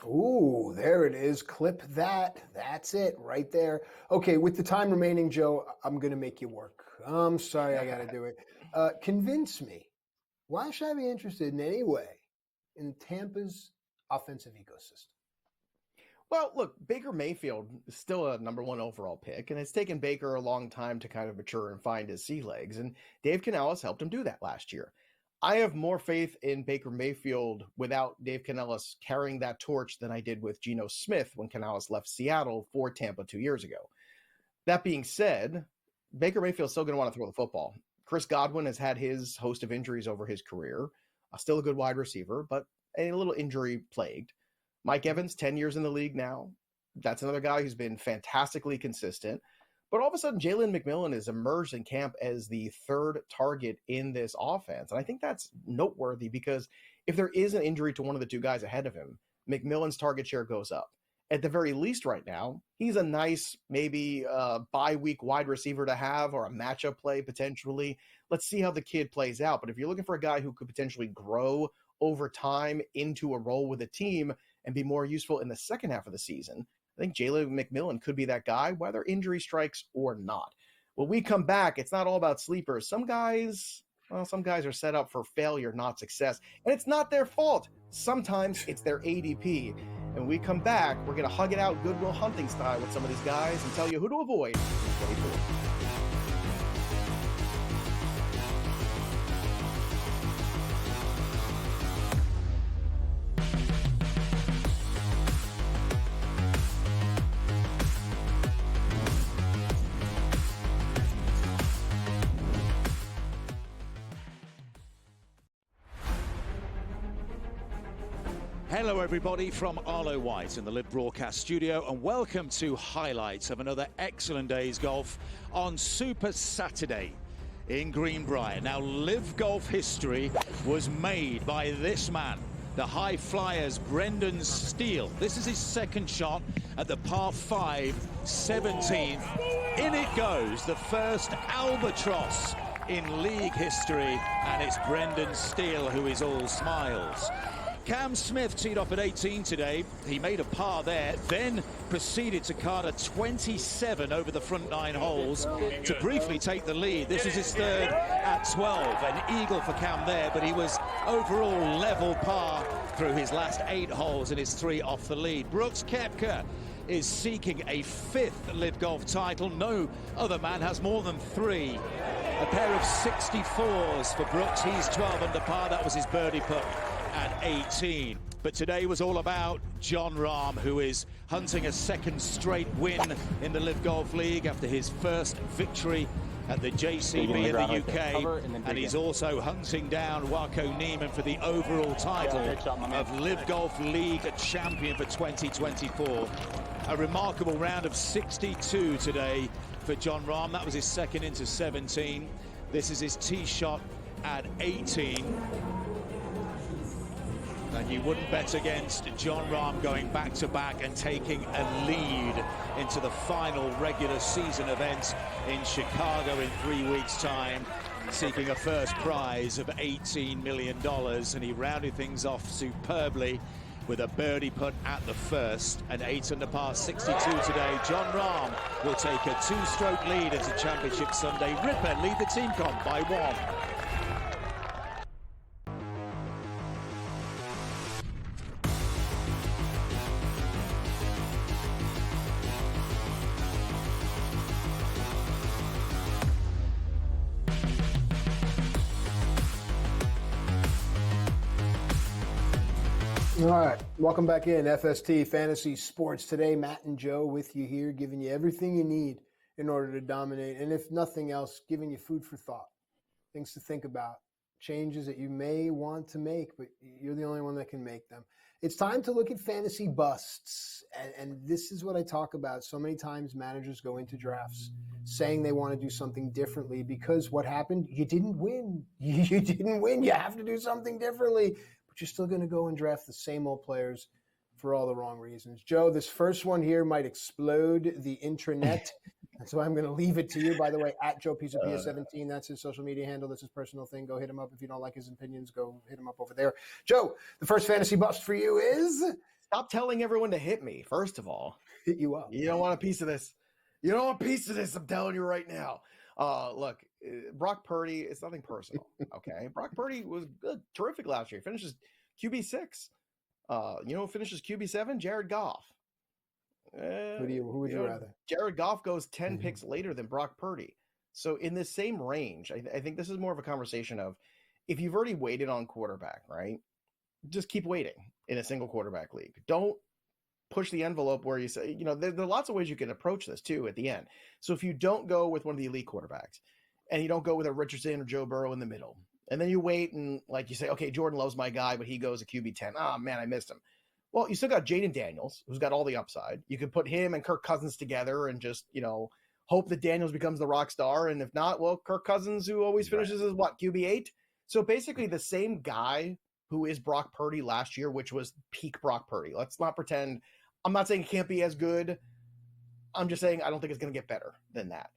Ooh, there it is. Clip that. That's it right there. Okay, with the time remaining, Joe, I'm going to make you work. I'm sorry, I got to do it. Convince me. Why should I be interested in any way in Tampa's offensive ecosystem? Well, look, Baker Mayfield is still a number 1 overall pick, and it's taken Baker a long time to kind of mature and find his sea legs, and Dave Canellis helped him do that last year. I have more faith in Baker Mayfield without Dave Canellis carrying that torch than I did with Geno Smith when Canellis left Seattle for Tampa 2 years ago. That being said, Baker Mayfield's still going to want to throw the football. Chris Godwin has had his host of injuries over his career. Still a good wide receiver, but a little injury plagued. Mike Evans, 10 years in the league now. That's another guy who's been fantastically consistent. But all of a sudden, Jalen McMillan has emerged in camp as the 3rd target in this offense. And I think that's noteworthy because if there is an injury to one of the 2 guys ahead of him, McMillan's target share goes up. At the very least right now, he's a nice maybe bye-week wide receiver to have, or a matchup play potentially. Let's see how the kid plays out. But if you're looking for a guy who could potentially grow over time into a role with a team and be more useful in the second half of the season, I think Jalen McMillan could be that guy, whether injury strikes or not. When we come back, it's not all about sleepers. Some guys are set up for failure, not success. And it's not their fault. Sometimes it's their ADP. And when we come back, we're going to hug it out Goodwill Hunting style with some of these guys and tell you who to avoid in 2024. Hello everybody from Arlo White in the Live Broadcast Studio, and welcome to highlights of another excellent day's golf on Super Saturday in Greenbrier. Now, Live Golf history was made by this man, the high flyers, Brendan Steele. This is his second shot at the par 5, 17th. In it goes, the first albatross in league history, and it's Brendan Steele who is all smiles. Cam Smith teed off at 18 today. He made a par there, then proceeded to card a 27 over the front 9 holes to briefly take the lead. This was his third at 12, an eagle for Cam there, but he was overall level par through his last 8 holes and his 3 off the lead. Brooks Koepka is seeking a 5th LIV Golf title. No other man has more than 3. A pair of 64s for Brooks. He's 12 under par. That was his birdie putt at 18. But today was all about Jon Rahm, who is hunting a second straight win in the LIV Golf League after his first victory at the JCB in the UK, and he's also hunting down Wako Neiman for the overall title of LIV Golf League champion for 2024. A remarkable round of 62 today for Jon Rahm. That was his second into 17. This is his tee shot at 18. And you wouldn't bet against Jon Rahm going back-to-back and taking a lead into the final regular season event in Chicago in 3 weeks' time, seeking a first prize of $18 million. And he rounded things off superbly with a birdie putt at the first. An 8 under par 62 today. Jon Rahm will take a 2-stroke lead into Championship Sunday. Ripper lead the team comp by 1. All right, welcome back in FST Fantasy Sports. Today, Matt and Joe with you here, giving you everything you need in order to dominate. And if nothing else, giving you food for thought, things to think about, changes that you may want to make, but you're the only one that can make them. It's time to look at fantasy busts. And this is what I talk about. So many times managers go into drafts saying they want to do something differently because what happened? You didn't win. You didn't win. You have to do something differently. But you're still going to go and draft the same old players for all the wrong reasons. Joe, this first one here might explode the intranet. So I'm going to leave it to you. By the way, at Joe Pisapia 17, that's his social media handle. That's his personal thing. Go hit him up. If you don't like his opinions, go hit him up over there. Joe, the first fantasy bust for you is? Stop telling everyone to hit me, first of all. Hit you up. You don't want a piece of this. You don't want a piece of this, I'm telling you right now. Look, Brock Purdy, it's nothing personal, okay? Brock Purdy was good, terrific last year. He finishes QB6. Who finishes QB7? Jared Goff. Who would you rather? Jared Goff goes 10 picks later than Brock Purdy. So in this same range, I think this is more of a conversation of if you've already waited on quarterback, right? Just keep waiting in a single quarterback league. Don't push the envelope where you say, there are lots of ways you can approach this too at the end. So if you don't go with one of the elite quarterbacks and you don't go with a Richardson or Joe Burrow in the middle, and then you wait and you say, okay, Jordan Love's my guy, but he goes a QB 10. Oh man, I missed him. Well, you still got Jaden Daniels, who's got all the upside. You could put him and Kirk Cousins together and just, hope that Daniels becomes the rock star. And if not, well, Kirk Cousins, who always finishes as QB 8. So basically the same guy who is Brock Purdy last year, which was peak Brock Purdy. Let's not pretend. I'm not saying it can't be as good. I'm just saying I don't think it's going to get better than that.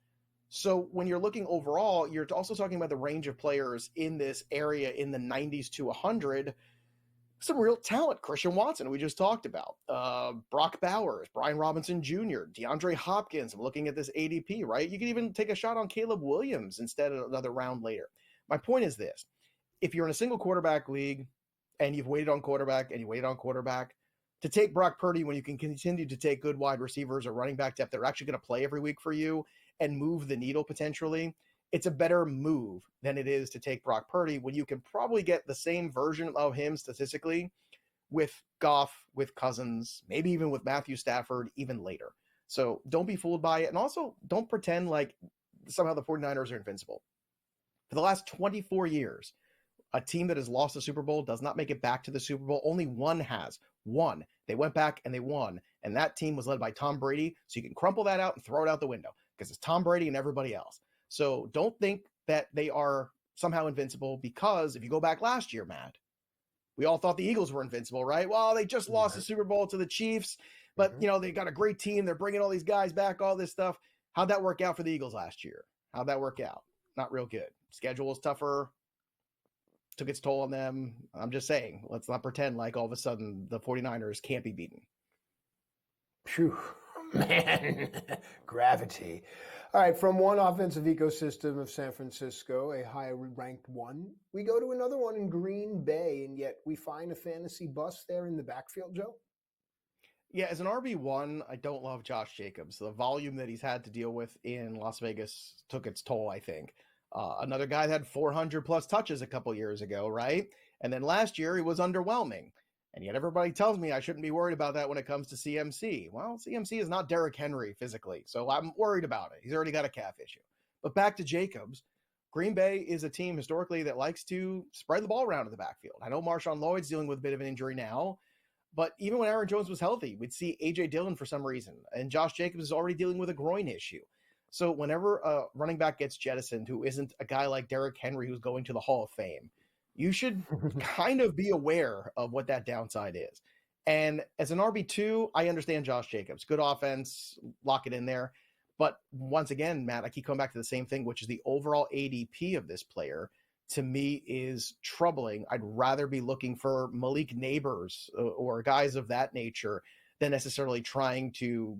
So when you're looking overall, you're also talking about the range of players in this area in the 90s to 100. Some real talent. Christian Watson, we just talked about. Brock Bowers, Brian Robinson Jr., DeAndre Hopkins. I'm looking at this ADP, right? You can even take a shot on Caleb Williams instead of another round later. My point is this. If you're in a single quarterback league and you've waited on quarterback and you waited on quarterback, to take Brock Purdy when you can continue to take good wide receivers or running back depth that are actually going to play every week for you and move the needle potentially, it's a better move than it is to take Brock Purdy when you can probably get the same version of him statistically with Goff, with Cousins, maybe even with Matthew Stafford even later. So don't be fooled by it. And also don't pretend like somehow the 49ers are invincible. For the last 24 years, a team that has lost the Super Bowl does not make it back to the Super Bowl. Only one has. One. They went back and they won. And that team was led by Tom Brady. So you can crumple that out and throw it out the window because it's Tom Brady and everybody else. So don't think that they are somehow invincible because if you go back last year, Matt, We all thought the Eagles were invincible, right? Well, they just lost the Super Bowl to the Chiefs, but they got a great team. They're bringing all these guys back, all this stuff. How'd that work out for the Eagles last year? How'd that work out? Not real good. Schedule was tougher. Took its toll on them. I'm just saying, let's not pretend like all of a sudden the 49ers can't be beaten. Phew, man, gravity. All right, from one offensive ecosystem of San Francisco, a high-ranked one, we go to another one in Green Bay, and yet we find a fantasy bust there in the backfield, Joe? Yeah, as an RB1, I don't love Josh Jacobs. The volume that he's had to deal with in Las Vegas took its toll, I think. Another guy that had 400-plus touches a couple years ago, right? And then last year, he was underwhelming. And yet everybody tells me I shouldn't be worried about that when it comes to CMC. Well, CMC is not Derrick Henry physically, so I'm worried about it. He's already got a calf issue. But back to Jacobs, Green Bay is a team historically that likes to spread the ball around in the backfield. I know Marshawn Lloyd's dealing with a bit of an injury now, but even when Aaron Jones was healthy, we'd see A.J. Dillon for some reason, and Josh Jacobs is already dealing with a groin issue. So whenever a running back gets jettisoned who isn't a guy like Derrick Henry who's going to the Hall of Fame, you should kind of be aware of what that downside is. And as an RB2, I understand Josh Jacobs. Good offense, lock it in there. But once again, Matt, I keep coming back to the same thing, which is the overall ADP of this player, to me, is troubling. I'd rather be looking for Malik Neighbors or guys of that nature than necessarily trying to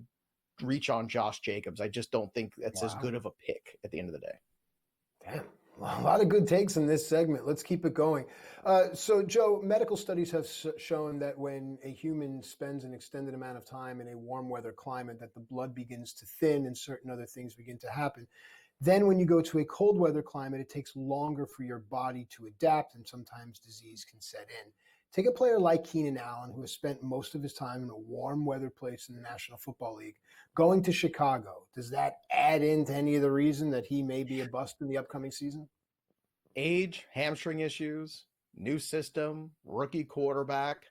reach on Josh Jacobs. I just don't think that's as good of a pick at the end of the day. Damn. A lot of good takes in this segment. Let's keep it going. So, Joe, medical studies have shown that when a human spends an extended amount of time in a warm weather climate, that the blood begins to thin and certain other things begin to happen. Then when you go to a cold weather climate, it takes longer for your body to adapt, and sometimes disease can set in. Take a player like Keenan Allen, who has spent most of his time in a warm weather place in the National Football League, going to Chicago. Does that add into any of the reason that he may be a bust in the upcoming season? Age, hamstring issues, new system, rookie quarterback.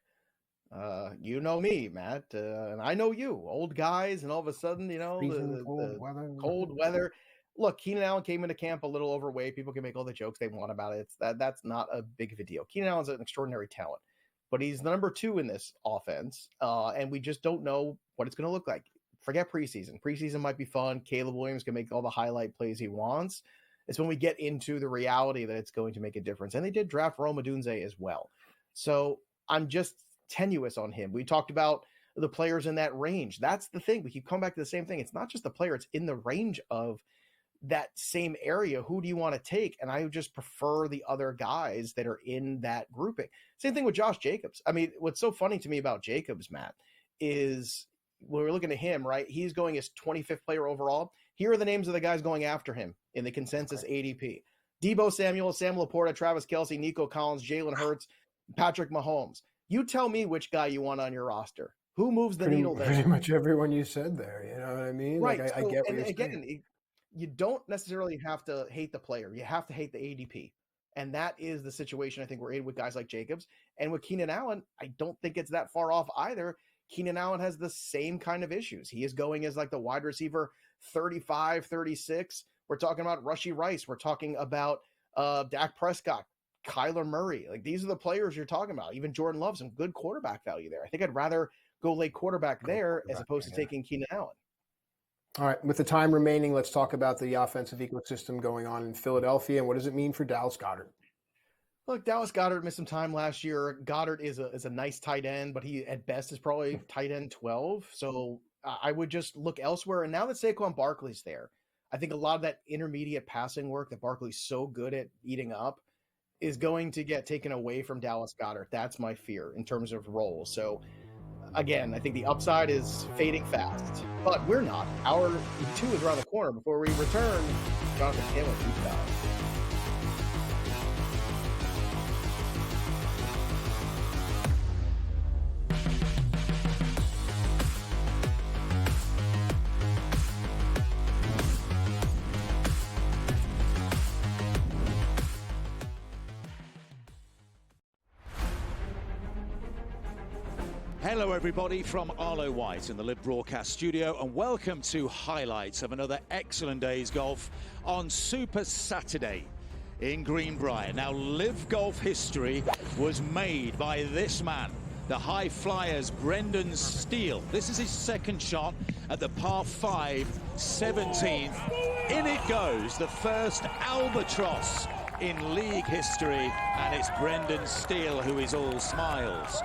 You know me, Matt, and I know you, old guys, and all of a sudden, the cold weather. Look, Keenan Allen came into camp a little overweight. People can make all the jokes they want about it. That's not a big of a deal. Keenan Allen's an extraordinary talent, but he's the number 2 in this offense, and we just don't know what it's going to look like. Forget preseason. Preseason might be fun. Caleb Williams can make all the highlight plays he wants. It's when we get into the reality that it's going to make a difference. And they did draft Rome Odunze as well. So I'm just tenuous on him. We talked about the players in that range. That's the thing. We keep coming back to the same thing. It's not just the player. It's in the range of that same area. Who do you want to take? And I would just prefer the other guys that are in that grouping. Same thing with Josh Jacobs. I mean, what's so funny to me about Jacobs, Matt, is when we're looking at him, right? He's going as 25th player overall. Here are the names of the guys going after him in the consensus ADP. Deebo Samuel, Sam Laporta, Travis Kelce, Nico Collins, Jalen Hurts, Patrick Mahomes. You tell me which guy you want on your roster. Who moves the needle there? Pretty much everyone you said there. You know what I mean? Right. Like, I get what you're saying. You don't necessarily have to hate the player. You have to hate the ADP. And that is the situation I think we're in with guys like Jacobs. And with Keenan Allen, I don't think it's that far off either. Keenan Allen has the same kind of issues. He is going as like the wide receiver 35, 36. We're talking about Rashee Rice. We're talking about Dak Prescott, Kyler Murray. Like, these are the players you're talking about. Even Jordan Love, some good quarterback value there. I think I'd rather go late quarterback there as opposed to taking Keenan Allen. All right, with the time remaining, let's talk about the offensive ecosystem going on in Philadelphia, and what does it mean for Dallas Goedert? Look, Dallas Goedert missed some time last year. Goddard is a nice tight end, but he at best is probably tight end 12. So I would just look elsewhere. And now that Saquon Barkley's there, I think a lot of that intermediate passing work that Barkley's so good at eating up is going to get taken away from Dallas Goedert. That's my fear in terms of role. So again, I think the upside is fading fast, but we're not. Hour 2 is around the corner. Before we return, Jonathan Taylor, deep dive. Hello everybody from Arlo White in the Live Broadcast Studio, and welcome to highlights of another excellent day's golf on Super Saturday. in Greenbrier. Now, live golf history was made by this man, the high flyer's Brendan Steele. This is his second shot at the par 5, 17th. In it goes, the first albatross in league history, and it's Brendan Steele who is all smiles.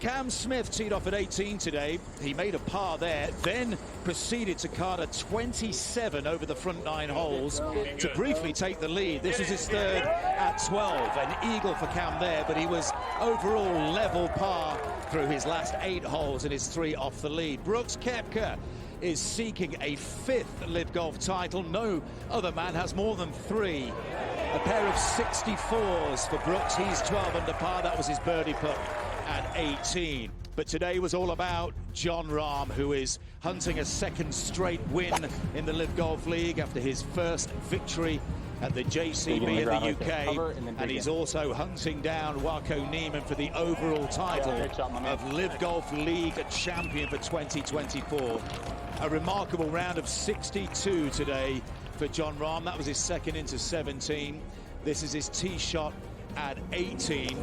Cam Smith teed off at 18 today. He made a par there, then proceeded to card a 27 over the front 9 holes to briefly take the lead. This was his third at 12, an eagle for Cam there, but he was overall level par through his last 8 holes and his 3 off the lead. Brooks Koepka is seeking a 5th LIV Golf title. No other man has more than 3. A pair of 64s for Brooks. He's 12 under par. That was his birdie putt at 18. But today was all about Jon Rahm, who is hunting a second straight win in the LIV Golf League after his first victory at the JCB in the UK, and he's also hunting down Wako Niemann for the overall title of LIV Golf League champion for 2024. A remarkable round of 62 today for Jon Rahm. That was his second into 17. This is his tee shot at 18.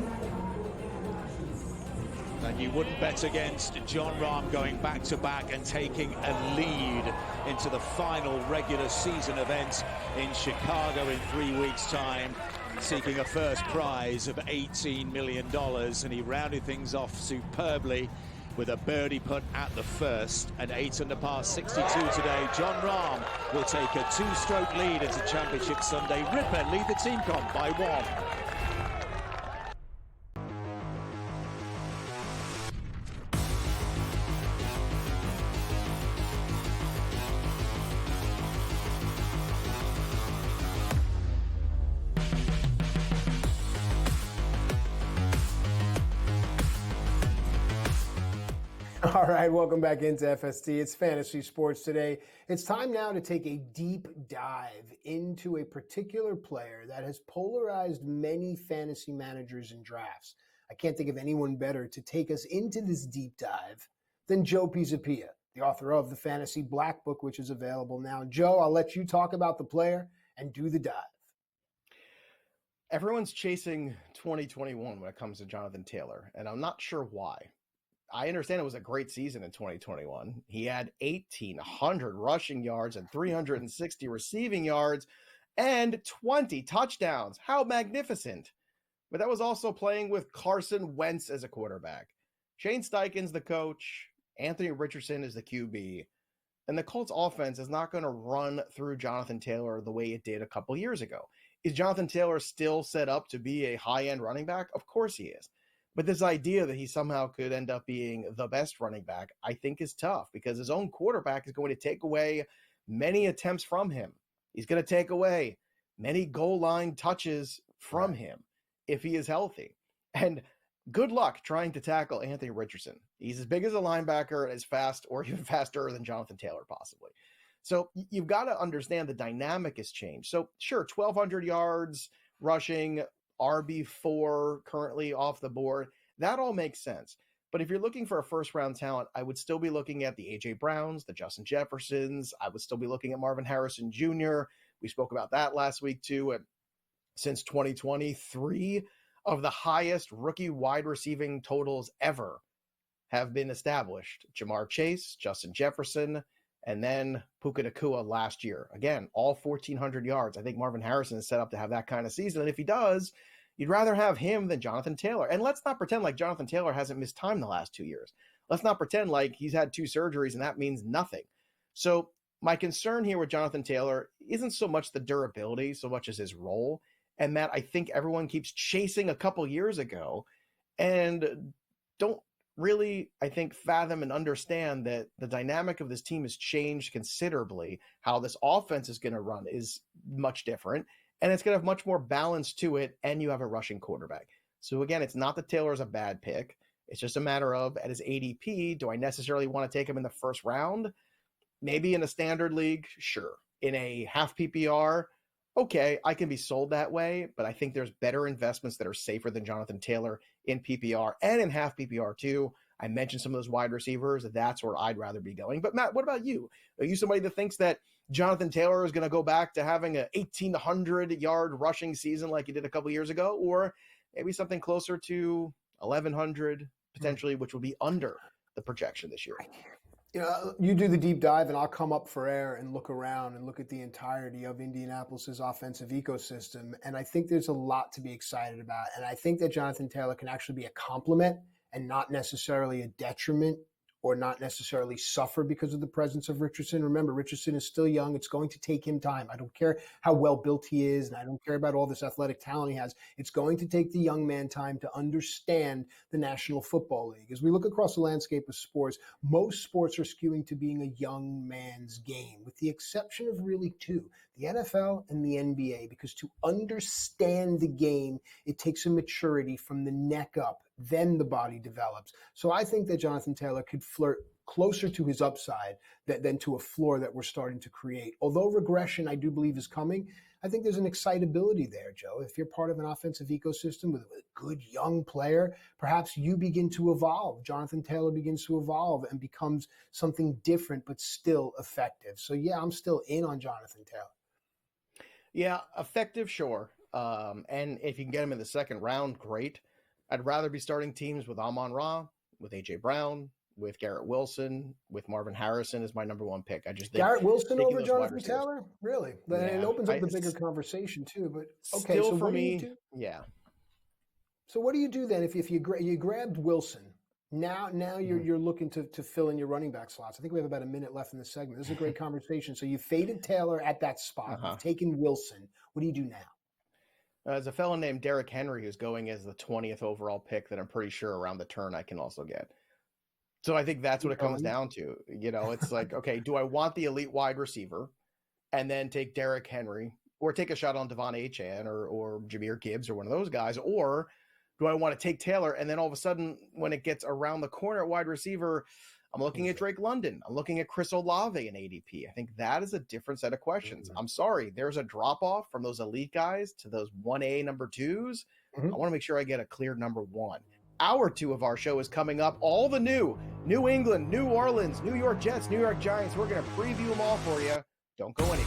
And you wouldn't bet against Jon Rahm going back-to-back and taking a lead into the final regular season event in Chicago in 3 weeks' time, seeking a first prize of $18 million. And he rounded things off superbly with a birdie putt at the first. An 8 under par 62 today. Jon Rahm will take a 2-stroke lead into Championship Sunday. Ripper lead the team comp by 1. All right, welcome back into FST. It's Fantasy Sports today. It's time now to take a deep dive into a particular player that has polarized many fantasy managers and drafts. I can't think of anyone better to take us into this deep dive than Joe Pisapia, the author of the Fantasy Black Book, which is available now. Joe, I'll let you talk about the player and do the dive. Everyone's chasing 2021 when it comes to Jonathan Taylor, and I'm not sure why. I understand it was a great season in 2021. He had 1,800 rushing yards and 360 receiving yards and 20 touchdowns. How magnificent. But that was also playing with Carson Wentz as a quarterback. Shane Steichen's the coach. Anthony Richardson is the QB. And the Colts offense is not going to run through Jonathan Taylor the way it did a couple years ago. Is Jonathan Taylor still set up to be a high-end running back? Of course he is. But this idea that he somehow could end up being the best running back, I think is tough because his own quarterback is going to take away many attempts from him. He's going to take away many goal line touches from him if he is healthy. And good luck trying to tackle Anthony Richardson. He's as big as a linebacker and as fast or even faster than Jonathan Taylor possibly. So you've got to understand the dynamic has changed. So sure, 1,200 yards rushing, RB4 currently off the board. That all makes sense. But if you're looking for a first-round talent, I would still be looking at the A.J. Browns, the Justin Jeffersons. I would still be looking at Marvin Harrison Jr. We spoke about that last week, too. And since 2020, 3 of the highest rookie wide receiving totals ever have been established. Jamar Chase, Justin Jefferson, and then Puka Nacua last year. Again, all 1,400 yards. I think Marvin Harrison is set up to have that kind of season. And if he does, you'd rather have him than Jonathan Taylor. And let's not pretend like Jonathan Taylor hasn't missed time the last 2 years. Let's not pretend like he's had 2 surgeries and that means nothing. So my concern here with Jonathan Taylor isn't so much the durability, so much as his role. And that I think everyone keeps chasing a couple years ago and don't really, I think, fathom and understand that the dynamic of this team has changed considerably. How this offense is going to run is much different, and it's going to have much more balance to it, and you have a rushing quarterback. So again, it's not that Taylor's a bad pick. It's just a matter of, at his ADP, do I necessarily want to take him in the first round? Maybe in a standard league, sure. In a half PPR, okay, I can be sold that way, but I think there's better investments that are safer than Jonathan Taylor in PPR and in half PPR too. I mentioned some of those wide receivers. That's where I'd rather be going. But Matt, what about you? Are you somebody that thinks that Jonathan Taylor is going to go back to having a 1,800-yard rushing season like he did a couple years ago, or maybe something closer to 1,100 potentially, which would be under the projection this year? You do the deep dive and I'll come up for air and look around and look at the entirety of Indianapolis's offensive ecosystem. And I think there's a lot to be excited about. And I think that Jonathan Taylor can actually be a complement and not necessarily a detriment, or not necessarily suffer because of the presence of Richardson. Remember, Richardson is still young. It's going to take him time. I don't care how well built he is, and I don't care about all this athletic talent he has. It's going to take the young man time to understand the National Football League. As we look across the landscape of sports, most sports are skewing to being a young man's game, with the exception of really two, the NFL and the NBA, because to understand the game, it takes a maturity from the neck up, then the body develops. So I think that Jonathan Taylor could flirt closer to his upside than to a floor that we're starting to create. Although regression, I do believe, is coming, I think there's an excitability there, Joe. If you're part of an offensive ecosystem with a good young player, perhaps you begin to evolve. Jonathan Taylor begins to evolve and becomes something different, but still effective. So yeah, I'm still in on Jonathan Taylor. Yeah, effective, sure. And if you can get him in the second round, great. I'd rather be starting teams with Amon-Ra, with A.J. Brown, with Garrett Wilson, with Marvin Harrison as my number one pick. I just think Garrett Wilson over Jonathan Taylor? Really? Yeah, it opens up the bigger conversation too. But okay, still so for what me, do you do? Yeah. So what do you do then if you grabbed Wilson? Now you're looking to fill in your running back slots. I think we have about a minute left in the segment. This is a great conversation. So you faded Taylor at that spot. You've taken Wilson. What do you do now? There's a fellow named Derrick Henry who's going as the 20th overall pick that I'm pretty sure around the turn I can also get. So I think that's what it comes down to. It's like, okay, do I want the elite wide receiver and then take Derrick Henry, or take a shot on Devon Achane or Jahmyr Gibbs or one of those guys? Or do I want to take Taylor and then all of a sudden when it gets around the corner at wide receiver, I'm looking at Drake London. I'm looking at Chris Olave in ADP. I think that is a different set of questions. I'm sorry, there's a drop-off from those elite guys to those 1A number 2s. I want to make sure I get a clear number 1. Hour 2 of our show is coming up. All the New England, New Orleans, New York Jets, New York Giants. We're going to preview them all for you. Don't go anywhere.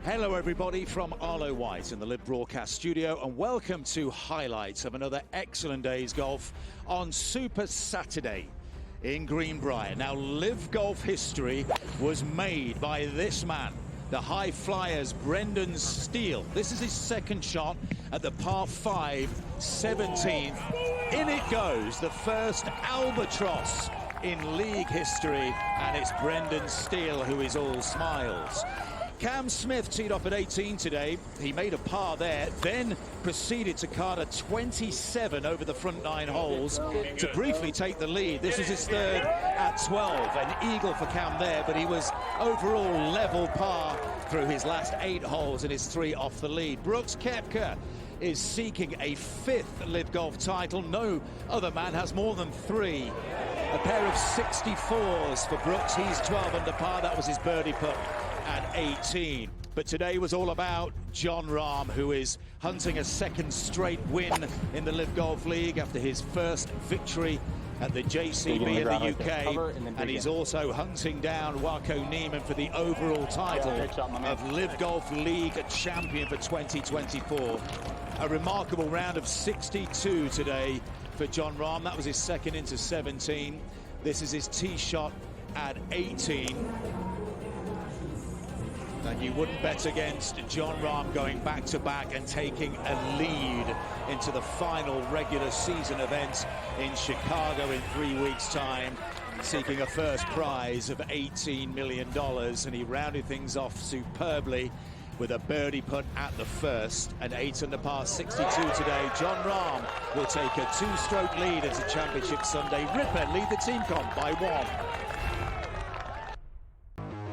Hello everybody from Arlo White in the Live Broadcast Studio, and welcome to highlights of another excellent day's golf on Super Saturday in Greenbrier. Now, Live Golf history was made by this man, the high flyers Brendan Steele. This is his second shot at the par 5 17th. In it goes, the first albatross in league history, and it's Brendan Steele who is all smiles. Cam Smith teed off at 18 today. He made a par there, then proceeded to card a 27 over the front 9 holes to briefly take the lead. This is his third at 12. An eagle for Cam there, but he was overall level par through his last 8 holes and his 3 off the lead. Brooks Koepka is seeking a 5th Live Golf title. No other man has more than 3. A pair of 64s for Brooks. He's 12 under par. That was his birdie putt at 18. But today was all about Jon Rahm, who is hunting a second straight win in the Live Golf League after his first victory at the JCB in the UK, and he's also hunting down Wako Niemann for the overall title of Live Golf League champion for 2024. A remarkable round of 62 today for Jon Rahm. That was his second into 17. This is his tee shot at 18. And you wouldn't bet against Jon Rahm going back-to-back and taking a lead into the final regular season event in Chicago in 3 weeks' time, seeking a first prize of $18 million. And he rounded things off superbly with a birdie putt at the first. An 8 under par 62 today. Jon Rahm will take a 2-stroke lead into Championship Sunday. Ripper lead the team comp by 1.